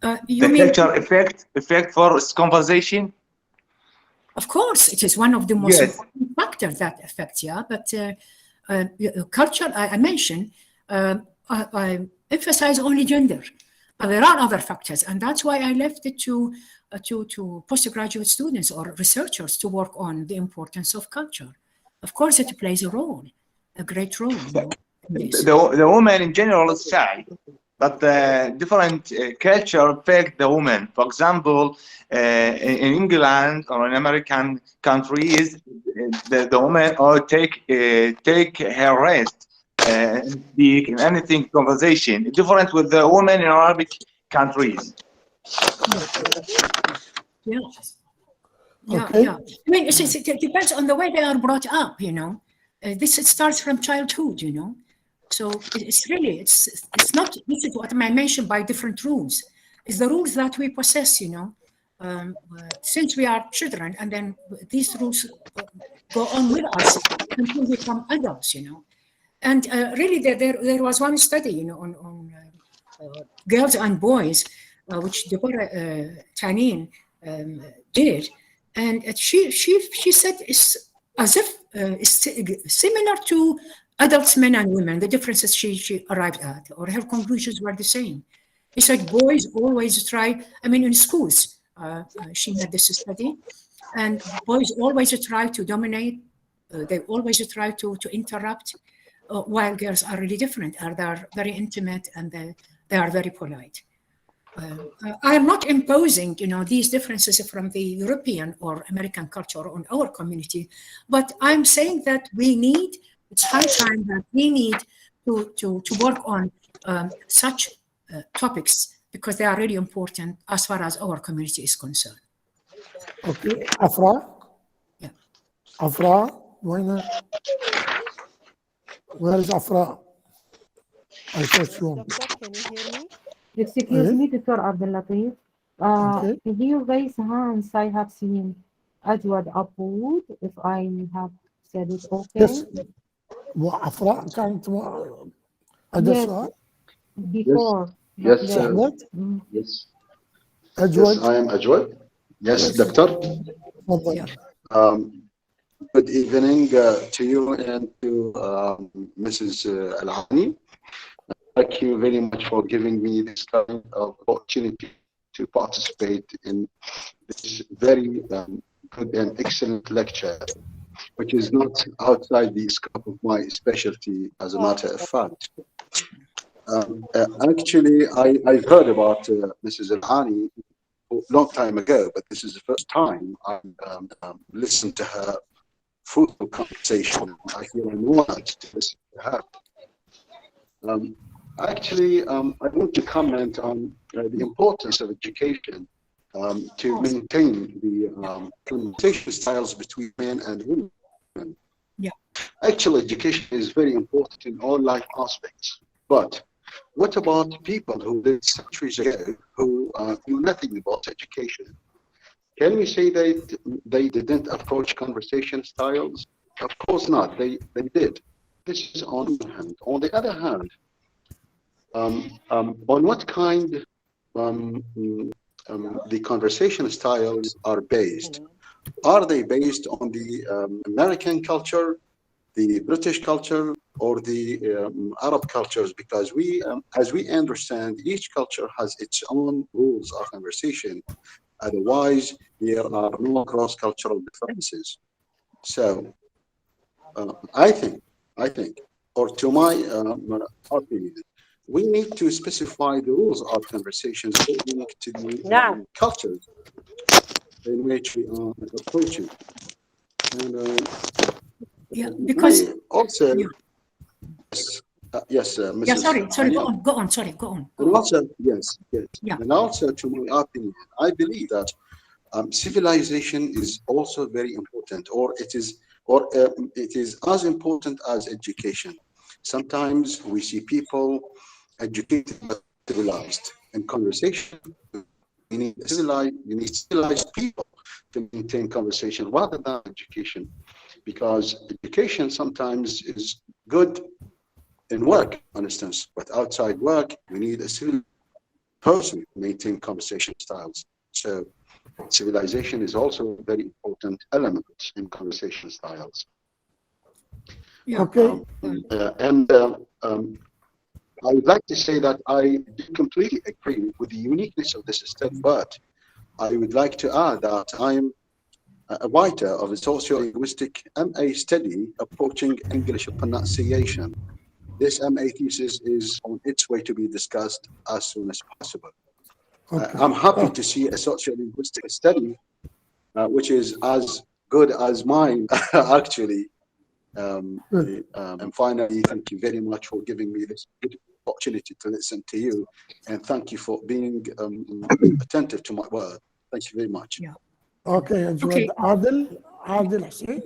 The culture effect for conversation? Of course, it is one of the most important factors that affects, but culture, I mentioned, I emphasize only gender. But there are other factors, and that's why I left it to postgraduate students or researchers to work on the importance of culture. Of course, it plays a role, a great role. In this. The woman in general is shy, but different culture affect the woman. For example, in England or in American countries, the woman take her rest. Speak in anything conversation different with the women in Arabic countries. Yeah. Okay. Yeah. I mean, it depends on the way they are brought up, you know. This it starts from childhood, you know. So it's really it's not this is what I mentioned by different rules. It's the rules that we possess, you know, since we are children, and then these rules go on with us until we become adults, you know. And really, there was one study, you know, on girls and boys, which Deborah Tanin did, and she said it's as if it's similar to adults, men and women. The differences she arrived at, or her conclusions were the same. She said boys always try. I mean, in schools, she made this study, and boys always try to dominate. They always try to interrupt. While girls are really different, they're very intimate and they are very polite. I am not imposing, you know, these differences from the European or American culture on our community, but I'm saying that it's high time that we need to work on such topics because they are really important as far as our community is concerned. Okay, Afra? Yeah. Afra, where is Afra? I thought you. Doctor, can you hear me? Excuse me, Dr. Abdul Latif. Okay. If you raise hands, I have seen Edward Aboud, if I have said it okay. Yes. Afra كانت هذا Yes. السؤال. Before. Yes, but sir. Ahmed? Yes. Ajwad? Yes, I am Ajwad. Yes, Doctor. تفضل. Good evening to you and to Mrs. Alani. Thank you very much for giving me this kind of opportunity to participate in this very good and excellent lecture, which is not outside the scope of my specialty, as a matter of fact. Actually, I've heard about Mrs. Alani a long time ago, but this is the first time I listened to her fruitful conversation. I feel honored to listen to her. Actually, I want to comment on the importance of education to maintain the conversation styles between men and women. Yeah. Actually, education is very important in all life aspects. But what about people who lived centuries ago who knew nothing about education? Can we say that they didn't approach conversation styles? Of course not. They did. This is on one hand. On the other hand, on what kind the conversation styles are based? Are they based on the American culture, the British culture, or the Arab cultures? Because we, as we understand, each culture has its own rules of conversation. Otherwise, there are no cross-cultural differences. So, I think, or to my opinion, we need to specify the rules of conversations according to the cultures in which we are approaching. And yeah, because also, yeah. yes, Mrs. Yeah, sorry, go on. And also, yes. Yeah. And also, to my opinion, I believe that civilization is also very important, or it is as important as education. Sometimes we see people educated but civilized. In conversation, you need civilized people to maintain conversation rather than education, because education sometimes is good in work, for instance, but outside work, we need a civil person to maintain conversation styles. So civilization is also a very important element in conversation styles. Yeah. Okay. I would like to say that I do completely agree with the uniqueness of this study, but I would like to add that I'm a writer of a sociolinguistic MA study approaching English pronunciation. This MA thesis is on its way to be discussed as soon as possible. Okay. I'm happy to see a sociolinguistic study which is as good as mine, actually. And finally, thank you very much for giving me this good opportunity to listen to you, and thank you for being attentive to my work. Thank you very much. Yeah. Okay, Okay. Adil Hussein.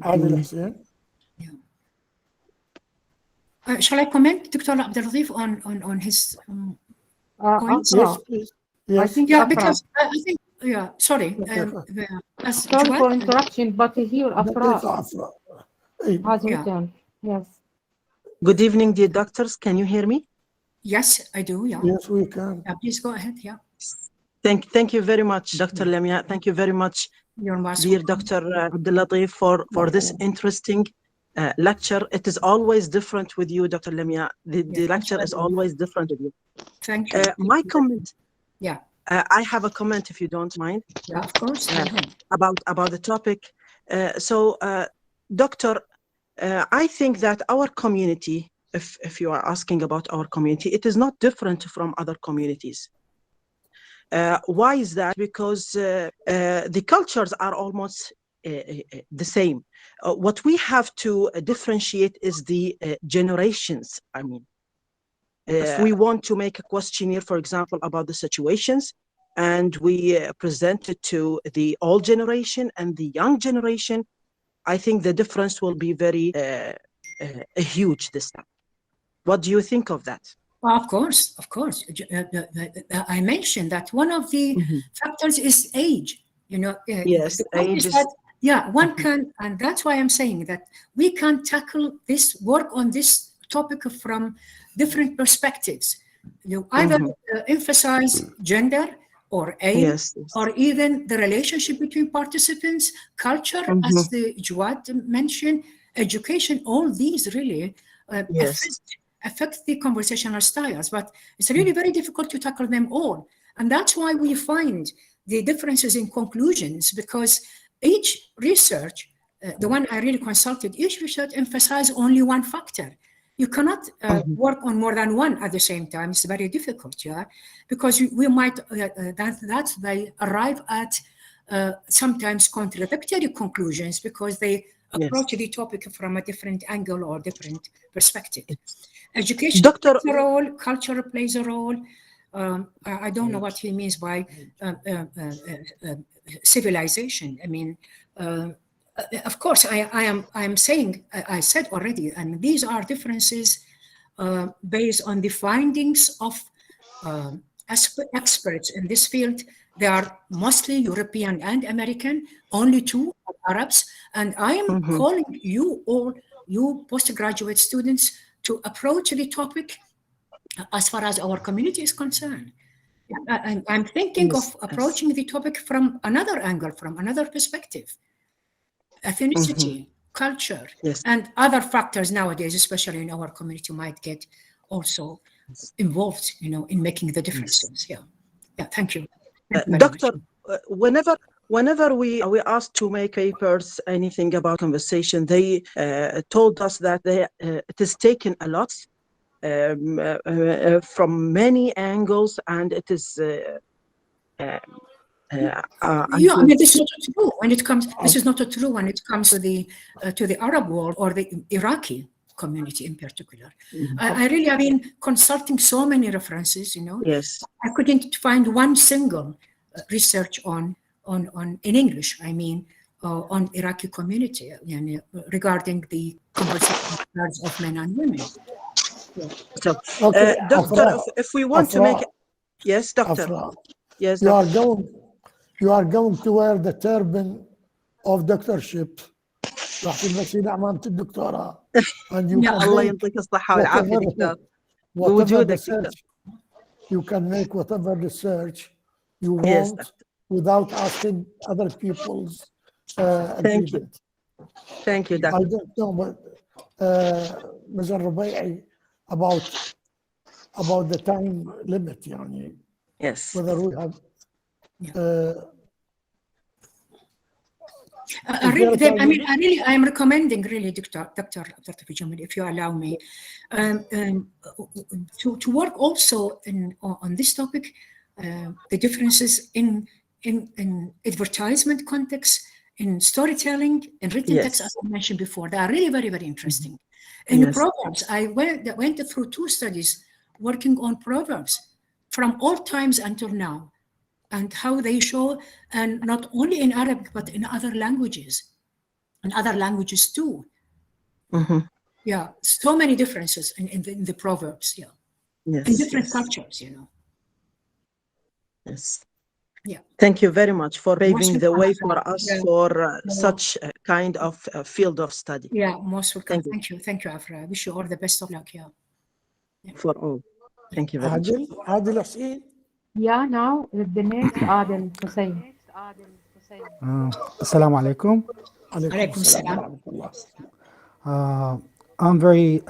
Adil Hussein. Shall I comment, Dr. Abdul Latif, on his points? Yes, please. Yes. I think Yeah, Afra. because I think, yeah, sorry. Sorry for interruption, but here Afra Afra. has Yeah. written. Yes. Good evening, dear doctors. Can you hear me? Yes, I do. Yeah. Yes, we can. Please go ahead. Yeah. Thank you very much, Dr. Lamia. Thank you very much, You're most dear welcome. Dr. Abdul Latif, for this interesting lecture. It is always different with you, Dr. Lamia. The lecture is always different with you. Thank you. My comment. Yeah. I have a comment, if you don't mind. Yeah, of course. About the topic. Doctor, I think that our community, if you are asking about our community, it is not different from other communities. Why is that? Because the cultures are almost the same. What we have to differentiate is the generations. I mean, if we want to make a questionnaire, for example, about the situations, and we present it to the old generation and the young generation, I think the difference will be very huge this time. What do you think of that? Well, of course. I mentioned that one of the factors is age. You know, yes, age is. One can, and that's why I'm saying that we can tackle this work on this topic from different perspectives. You either emphasize gender or age, or even the relationship between participants, culture, as the Jawad mentioned, education. All these really affect the conversational styles, but it's really very difficult to tackle them all. And that's why we find the differences in conclusions, because each research, the one I really consulted, each research emphasizes only one factor. You cannot work on more than one at the same time. It's very difficult, because we might, that they arrive at sometimes contradictory conclusions because they approach the topic from a different angle or different perspective. Education plays a role, culture plays a role. I don't know what he means by civilization. I mean, of course, I am saying, I said already, and these are differences based on the findings of experts in this field. They are mostly European and American, only 2 are Arabs. And I am calling you all, you postgraduate students, to approach the topic as far as our community is concerned. I'm thinking of approaching the topic from another angle, from another perspective. Ethnicity, culture, and other factors nowadays, especially in our community, might get also involved, in making the differences. Thank you. Doctor, whenever we asked to make papers, anything about conversation, they told us that it is taken a lot from many angles, and it is. I mean, this is not true when it comes. This is not true when it comes to the Arab world or the Iraqi community in particular. I really have been consulting so many references. Yes. I couldn't find one single research on in English. I mean, on Iraqi community, regarding the conversations of men and women. So, Doctor, if we want to make it, yes, Doctor. Yes, Doctor. You are going to wear the turban of doctorship. راح تلبسين عمامة الدكتوراه. And you can الله يعطيك الصحة والعافية دكتور. بوجودك. You can make whatever research you want without asking other people's agreement. Thank you, Doctor. I don't know, but Mr. Rubai about the time limit, يعني, Yes. whether we have I'm recommending really, Dr. Fijamil, if you allow me, to work also on this topic, the differences in advertisement context, in storytelling, in written text, as I mentioned before. They are really very, very interesting. In Proverbs, I went through 2 studies working on Proverbs from old times until now, and how they show, and not only in Arabic, but in other languages, too. Mm-hmm. Yeah, so many differences in the Proverbs, in different cultures, Yes. Yeah. Thank you very much for paving the way for us for such a kind of field of study. Yeah, most welcome. Thank you, Afra. I wish you all the best of luck. For all. Thank you very much. Adil Hussein. Yeah, now the next Adil Hussein. Assalamu alaikum. Alaikum salam. I'm very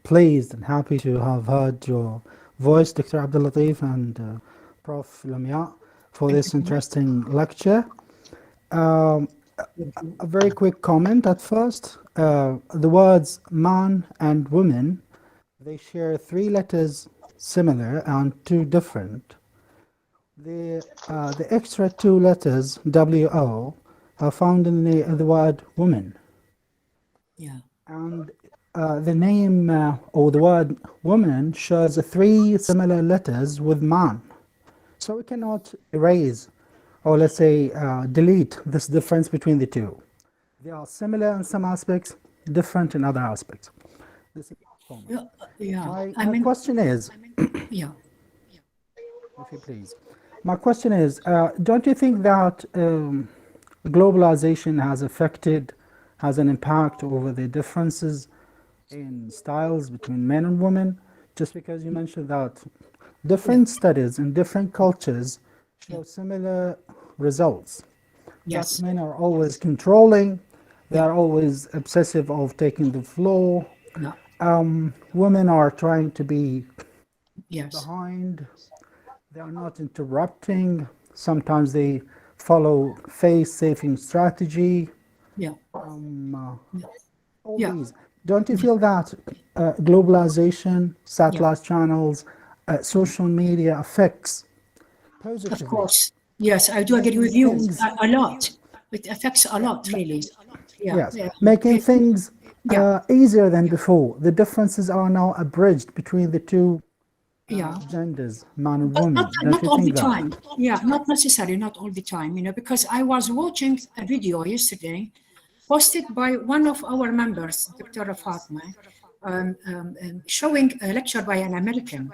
pleased and happy to have heard your voice, Dr. Abdul Latif and Prof. Lamia, for this interesting lecture. A very quick comment at first. The words man and woman, they share 3 letters similar and 2 different. The extra 2 letters, W-O, are found in the word woman. Yeah. And the name or the word woman shares 3 similar letters with man. So we cannot erase, or let's say delete this difference between the 2. They are similar in some aspects, different in other aspects. This is my question is, yeah. if you please. My question is, don't you think that globalization has an impact over the differences in styles between men and women? Just because you mentioned that different studies in different cultures show similar results. Yes. That men are always controlling, they are always obsessive of taking the floor. Women are trying to be behind. They are not interrupting. Sometimes they follow face-saving strategy. All these. Don't you feel that globalization, satellite channels, social media affects positively? Of course. Yes, I do agree with you a lot. It affects a lot, really. Yes, making things easier than before. The differences are now abridged between the 2 genders, man and woman. Not all the time. Yeah, not necessarily, not all the time, because I was watching a video yesterday posted by one of our members, Dr. Fatma, showing a lecture by an American,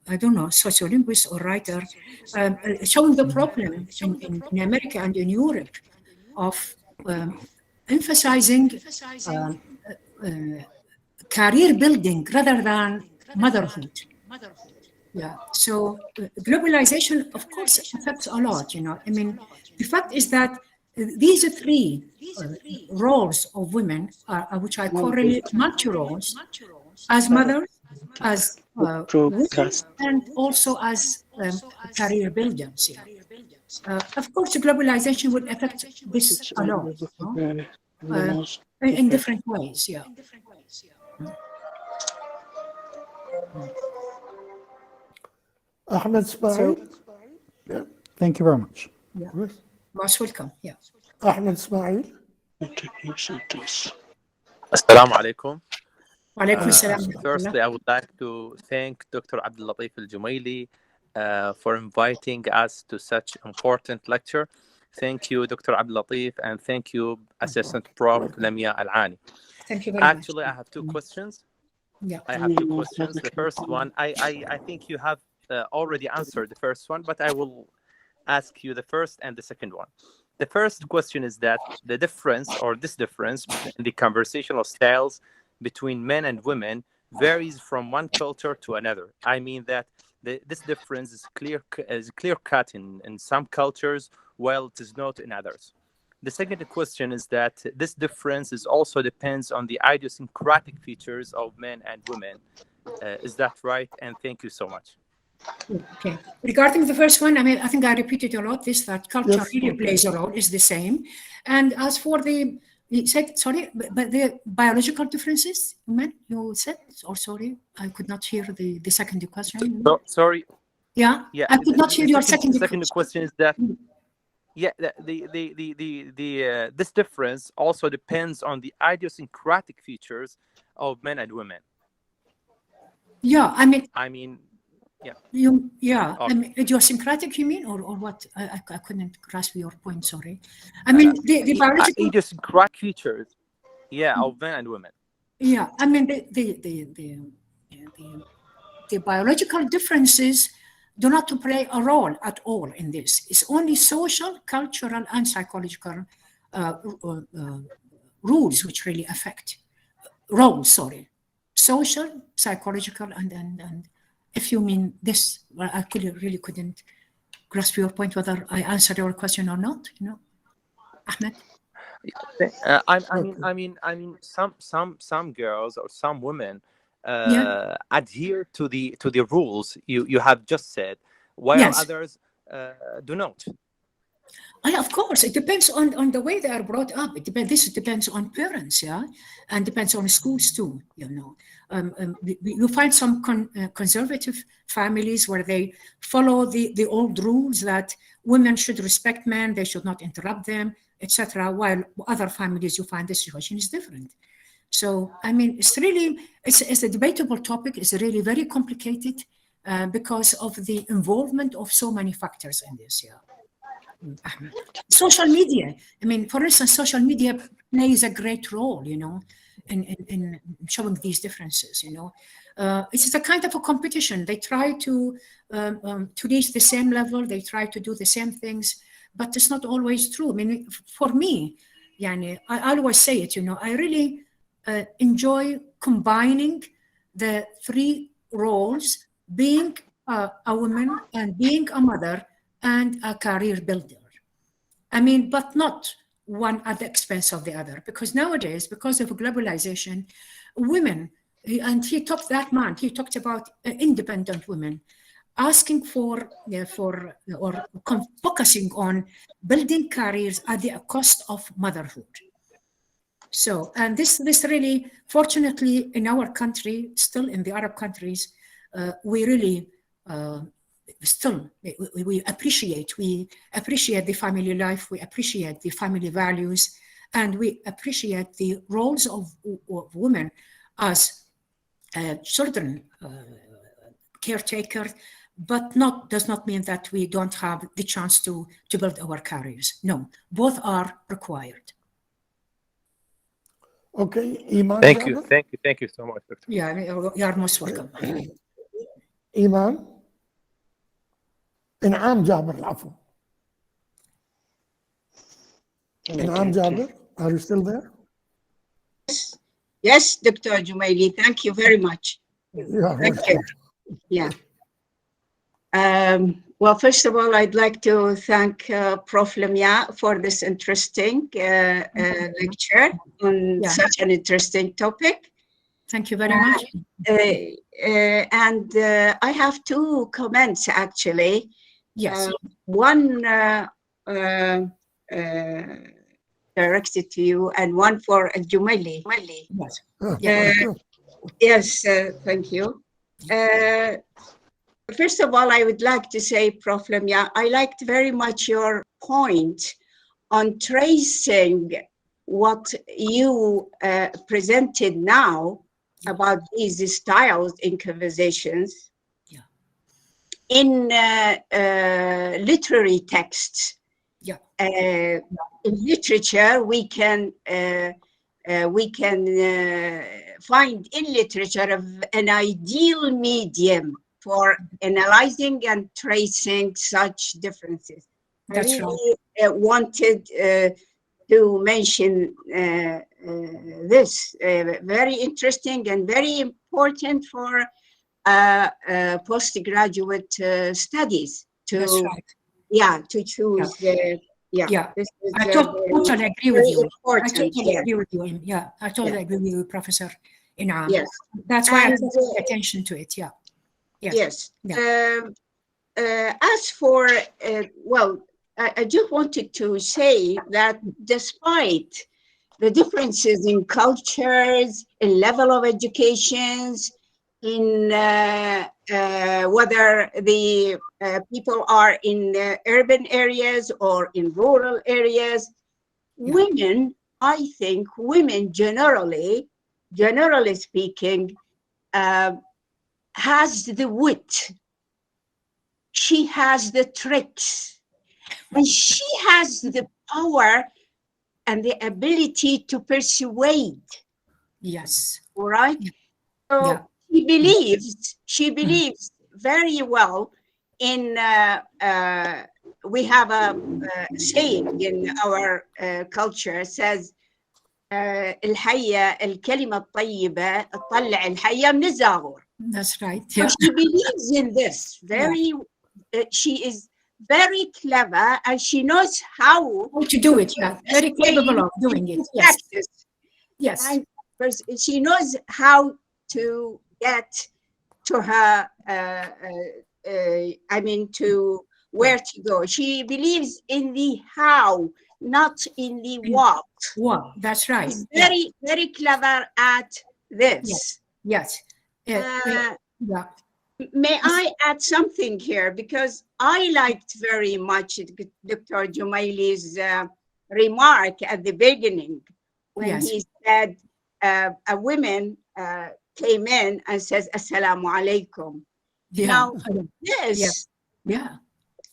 I don't know, sociolinguist or writer, showing the problem in America and in Europe of emphasizing career building rather than motherhood. Yeah, so globalization, of course, affects a lot, I mean, the fact is that these 3 roles of women, which I call really multi-roles, as mothers, as women, and also as career builders. Of course, globalization would affect this a lot, in different ways. Yeah. Ahmed Ismail. Thank you very much. Most welcome. Yeah. Ahmed Ismail. Assalamu alaikum. Firstly, I would like to thank Dr. Abdul Latif Al-Jumaili for inviting us to such important lecture. Thank you, Dr. Abdul Latif, and thank you, Asst.Prof. Lamia Alani. Thank you very much. Actually, I have 2 questions. Yeah. I have 2 questions. The first one, I think you have already answered the first one, but I will ask you the first and the second one. The first question is that the difference or this difference in the conversational styles between men and women varies from one culture to another. I mean that this difference is clear cut in some cultures, while it is not in others. The second question is that this difference is also depends on the idiosyncratic features of men and women. Is that right? And thank you so much. Okay. Regarding the first one, I mean, I think I repeated a lot this, that culture Yes, really okay. plays a role, is the same. And as for the, you said, sorry, but the biological differences, you said, or sorry, I could not hear the second question. So, sorry. Yeah, Yeah, I could not hear your second question is that, yeah, this difference also depends on the idiosyncratic features of men and women. Yeah, I mean, yeah. Yeah, Okay. I mean, idiosyncratic, you mean, or what? I couldn't grasp your point. Sorry. I mean, the biological idiosyncratic features, yeah, of men and women. Yeah, I mean, the biological differences do not play a role at all in this. It's only social, cultural, and psychological rules which really affect roles. Sorry, social, psychological, and if you mean this, well, I really couldn't grasp your point whether I answered your question or not. You know, Ahmed. I mean, some girls or some women adhere to the rules you have just said, while others do not. Of course, it depends on the way they are brought up. This depends on parents, yeah, and depends on schools too. You know, you find some conservative families where they follow the old rules that women should respect men, they should not interrupt them, etc. While other families, you find the situation is different. So, I mean, it's a debatable topic. It's really very complicated because of the involvement of so many factors in this. Yeah. Social media. I mean, for instance, social media plays a great role, you know, in showing these differences. You know, it's a kind of a competition. They try to reach the same level. They try to do the same things, but it's not always true. I mean, for me, I always say it. You know, I really enjoy combining the three roles: being a woman and being a mother and a career builder. I mean, but not one at the expense of the other, because nowadays, because of globalization, women, and he talked about independent women, asking for focusing on building careers at the cost of motherhood. So, and this really, fortunately, in our country, still in the Arab countries, we really still we appreciate the family life, we appreciate the family values, and we appreciate the roles of women as children caretakers, but does not mean that we don't have the chance to build our careers. No, both are required. Okay, Iman. Thank you so much, Doctor. Yeah, you are most welcome. Iman. إنعام جابر العفو. إنعام جابر, are you still there? Yes, Dr. Jumaili, thank you very much. Thank you. Yeah. Well, first of all, I'd like to thank Prof. Lamia for this interesting lecture on such an interesting topic. Thank you very much. And I have two comments, actually. Yes. One directed to you and one for Jumaili. Yes, thank you. First of all, I would like to say, Prof. Lamia, I liked very much your point on tracing what you presented now about these styles in conversations in literary texts. In literature, we can find in literature an ideal medium for analyzing and tracing such differences. That's I really wanted to mention this. Very interesting and very important for postgraduate studies to choose Yeah, This is I totally agree with you. I important. totally agree with you. Yeah, I totally agree with you, Professor Inam. Yes. That's why I And, pay attention to it. Yeah. Yes. Yeah. As for, well, I just wanted to say that despite the differences in cultures, in level of educations, in whether the people are in urban areas or in rural areas, women, I think women generally speaking, has the wit. She has the tricks, and she has the power and the ability to persuade. Yes. All right. So she believes very well in. We have a saying in our culture says, الحية الكلمة الطيبة تطلع الحية من الزاغور. That's right. So she believes in this very. She is very clever, and she knows how to do it. Yeah, very capable of doing it. Yes. Yes. And she knows how to get to her. I mean, to where to go. She believes in the how, not in the what. What? That's right. She's very clever at this. Yes. Yeah. May I add something here? Because I liked very much Dr. Jumaili's remark at the beginning when he said a woman came in and says, Assalamu alaikum. Now, this,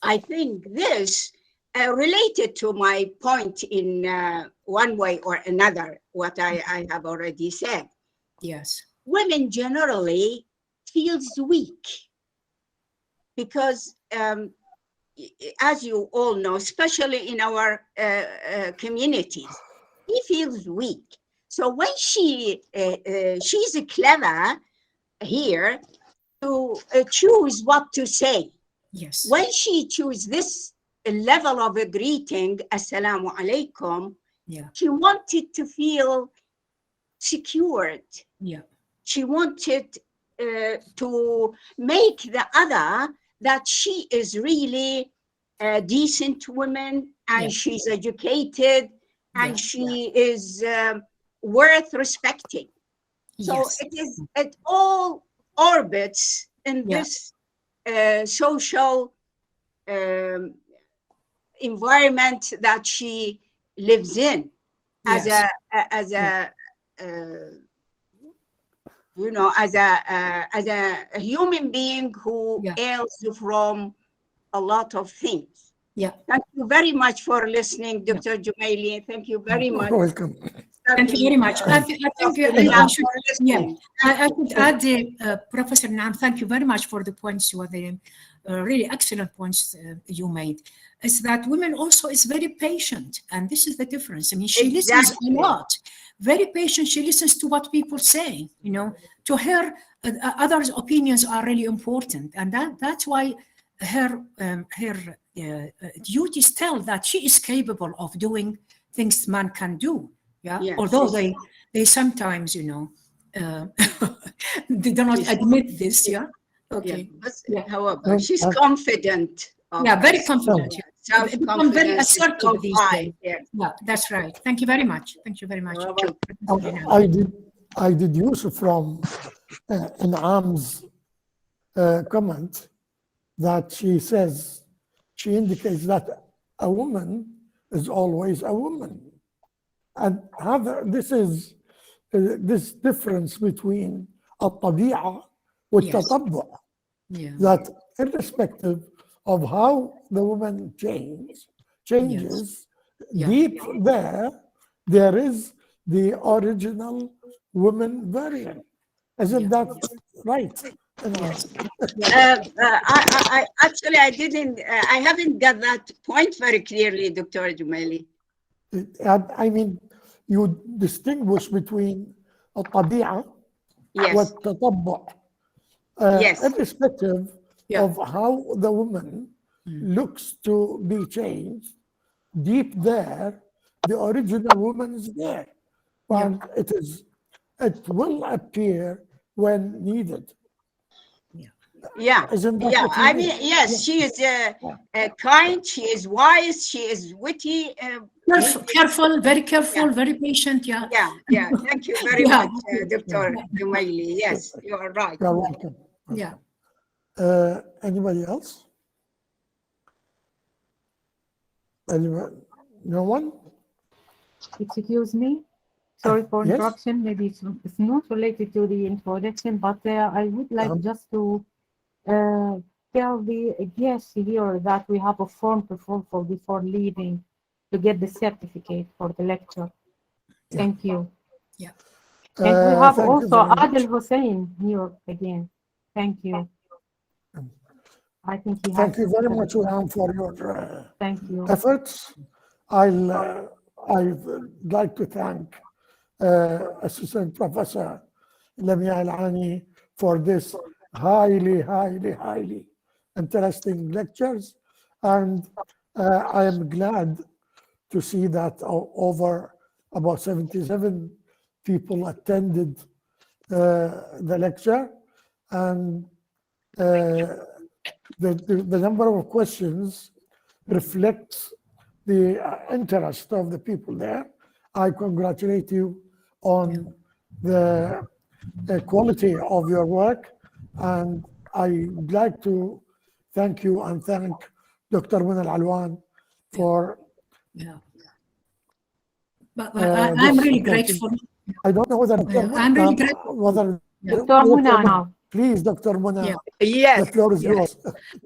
I think this related to my point in one way or another, what I have already said. Yes. Women generally feels weak because as you all know, especially in our communities, he feels weak. So when she's clever here to choose what to say. Yes. When she choose this level of a greeting, Assalamu alaikum, she wanted to feel secured. Yeah. She wanted to make the other that she is really a decent woman, and she's educated, and she is worth respecting. So it all orbits in this social environment that she lives in as a you know, as a human being who hails from a lot of things. Yeah. Thank you very much for listening, Dr. Jumaili. Thank you very much. You're welcome. Thank you very much. I think I should add, Professor Naam, thank you very much for the points. You were the really excellent points you made. Is that women also is very patient, and this is the difference. I mean, she listens a lot, very patient. She listens to what people say. You know, to her, others' opinions are really important, and that's why her duties tell that she is capable of doing things man can do. Yeah. Yes. Although they sometimes, you know, they do not admit this. Yeah. Okay. Yeah. However, she's confident. Very confident. Self-confidence. Very assertive these days. Yeah, that's right. Thank you very much. Thank you very much. I did use from An'am's comment that she indicates that a woman is always a woman. And this is this difference between الطبيعة والتطبع, that irrespective of how the woman changes, deep there is the original woman version. Isn't that right? I actually I haven't got that point very clearly, Dr. Jumaili. I mean, you distinguish between الطبيعة والتطبع, irrespective of how the woman looks to be changed. deep there, the original woman is there. And it will appear when needed. Yeah, Isn't that yeah. what you I mean? mean, yes, she is kind, she is wise, she is witty. Careful, very careful, very patient. Yeah. Yeah. Thank you very much, Dr. Jumaili. Yes, you are right. You're welcome. Yeah. Anybody else? Anyone? No one? Excuse me. Sorry for Yes? interruption. Maybe it's not related to the introduction, but I would like just to tell the guests here that we have a form to fulfill before leaving to get the certificate for the lecture. Thank you. Yeah. And we have Thank you also very much. Adil Hussein here again. Thank you. I think he has. Thank you very much, Ilham, for your Thank you. efforts. I'd like to thank Assistant Professor Lamia Alani for this highly interesting lectures. And I am glad to see that over about 77 people attended the lecture. And the number of questions reflects the interest of the people there. I congratulate you on the quality of your work, and I'd like to thank you and thank Dr. Muna Al-Alwan for But I'm really grateful. I don't know whether I'm really grateful. whether Dr. Muna now. Please, Dr. Muna, Yes. the floor is yours.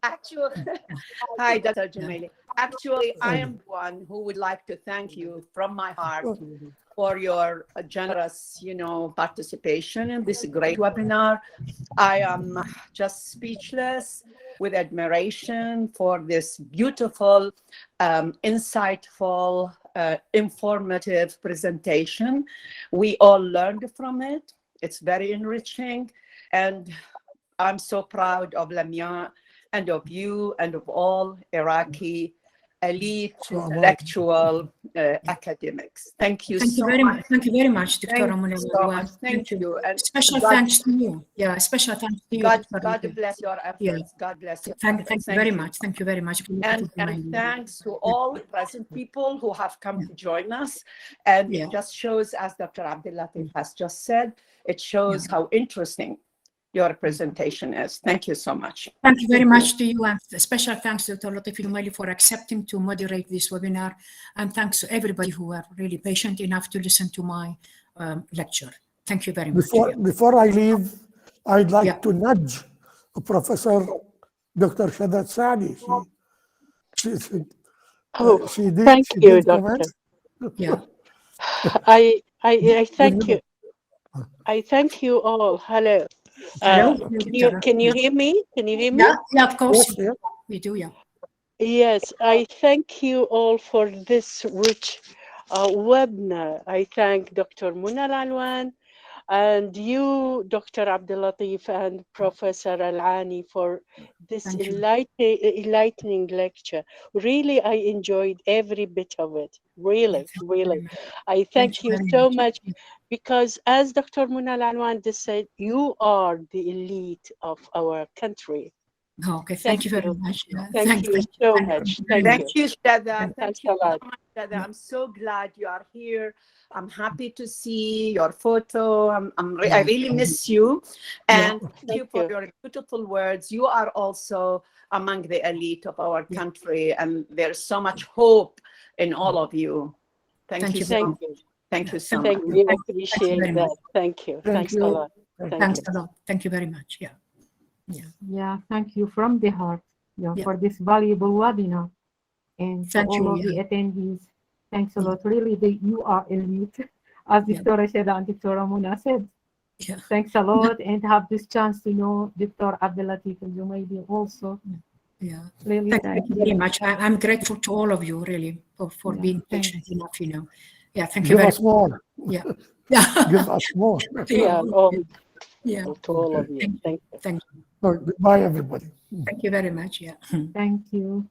Actually, hi, Dr. Jumaili. Actually, I am one who would like to thank you from my heart for your generous, participation in this great webinar. I am just speechless with admiration for this beautiful, insightful, informative presentation. We all learned from it. It's very enriching. And I'm so proud of Lamia and of you and of all Iraqi elite intellectual academics. Thank you so much. Thank you very much, Dr. Amuna. Thank you. And special thanks to you. Yeah, special thanks to you. God bless your efforts. Yeah. God bless you. Thank you very much. Thank you very much. And thanks to all present people who have come to join us. And it just shows, as Dr. Abdul-Latif has just said, it shows how interesting your presentation is. Thank you so much. Thank you very much to you, and special thanks to Dr. Latif Al-Humaili for accepting to moderate this webinar, and thanks to everybody who were really patient enough to listen to my lecture. Thank you very much. Before I leave, I'd like to nudge Professor Dr. Shadat Saadi. She did. Thank she you, did Doctor. Yeah. I thank you. I thank you all. Hello. Can you hear me? Can you hear me? Yeah, of course. Yes, we do, yeah. Yes, I thank you all for this rich webinar. I thank Dr. Muna Al-Alwan and you, Dr. Abdul-Latif and Professor Alani for this enlightening lecture. Really, I enjoyed every bit of it. Really. I thank you so much because as Dr. Muna Al-Alwan just said, you are the elite of our country. Okay, thank you very much. Thank you so much. Thank you, Shada. Thanks a lot. Shada. I'm so glad you are here. I'm happy to see your photo. I really miss you. And thank you for your beautiful words. You are also among the elite of our country, and there's so much hope in all of you. Thank you so much. Thank you so much. We appreciate that. Thank you. Thanks a lot. Thanks a lot. Thank you very much. Yeah, thank you from the heart for this valuable webinar. And to all of the attendees, thanks a lot. Really, you are elite, as Dr. Shada and Dr. Muna said. Thanks a lot, and have this chance to know Dr. Abdul-Latif Al-Humaili also. Really, thank you very much. I'm grateful to all of you, really, for being patient enough, Yeah, thank you very much. Give us more. Yeah. Give us more. To all of you. Thank you. Goodbye, everybody. Thank you very much. Thank you.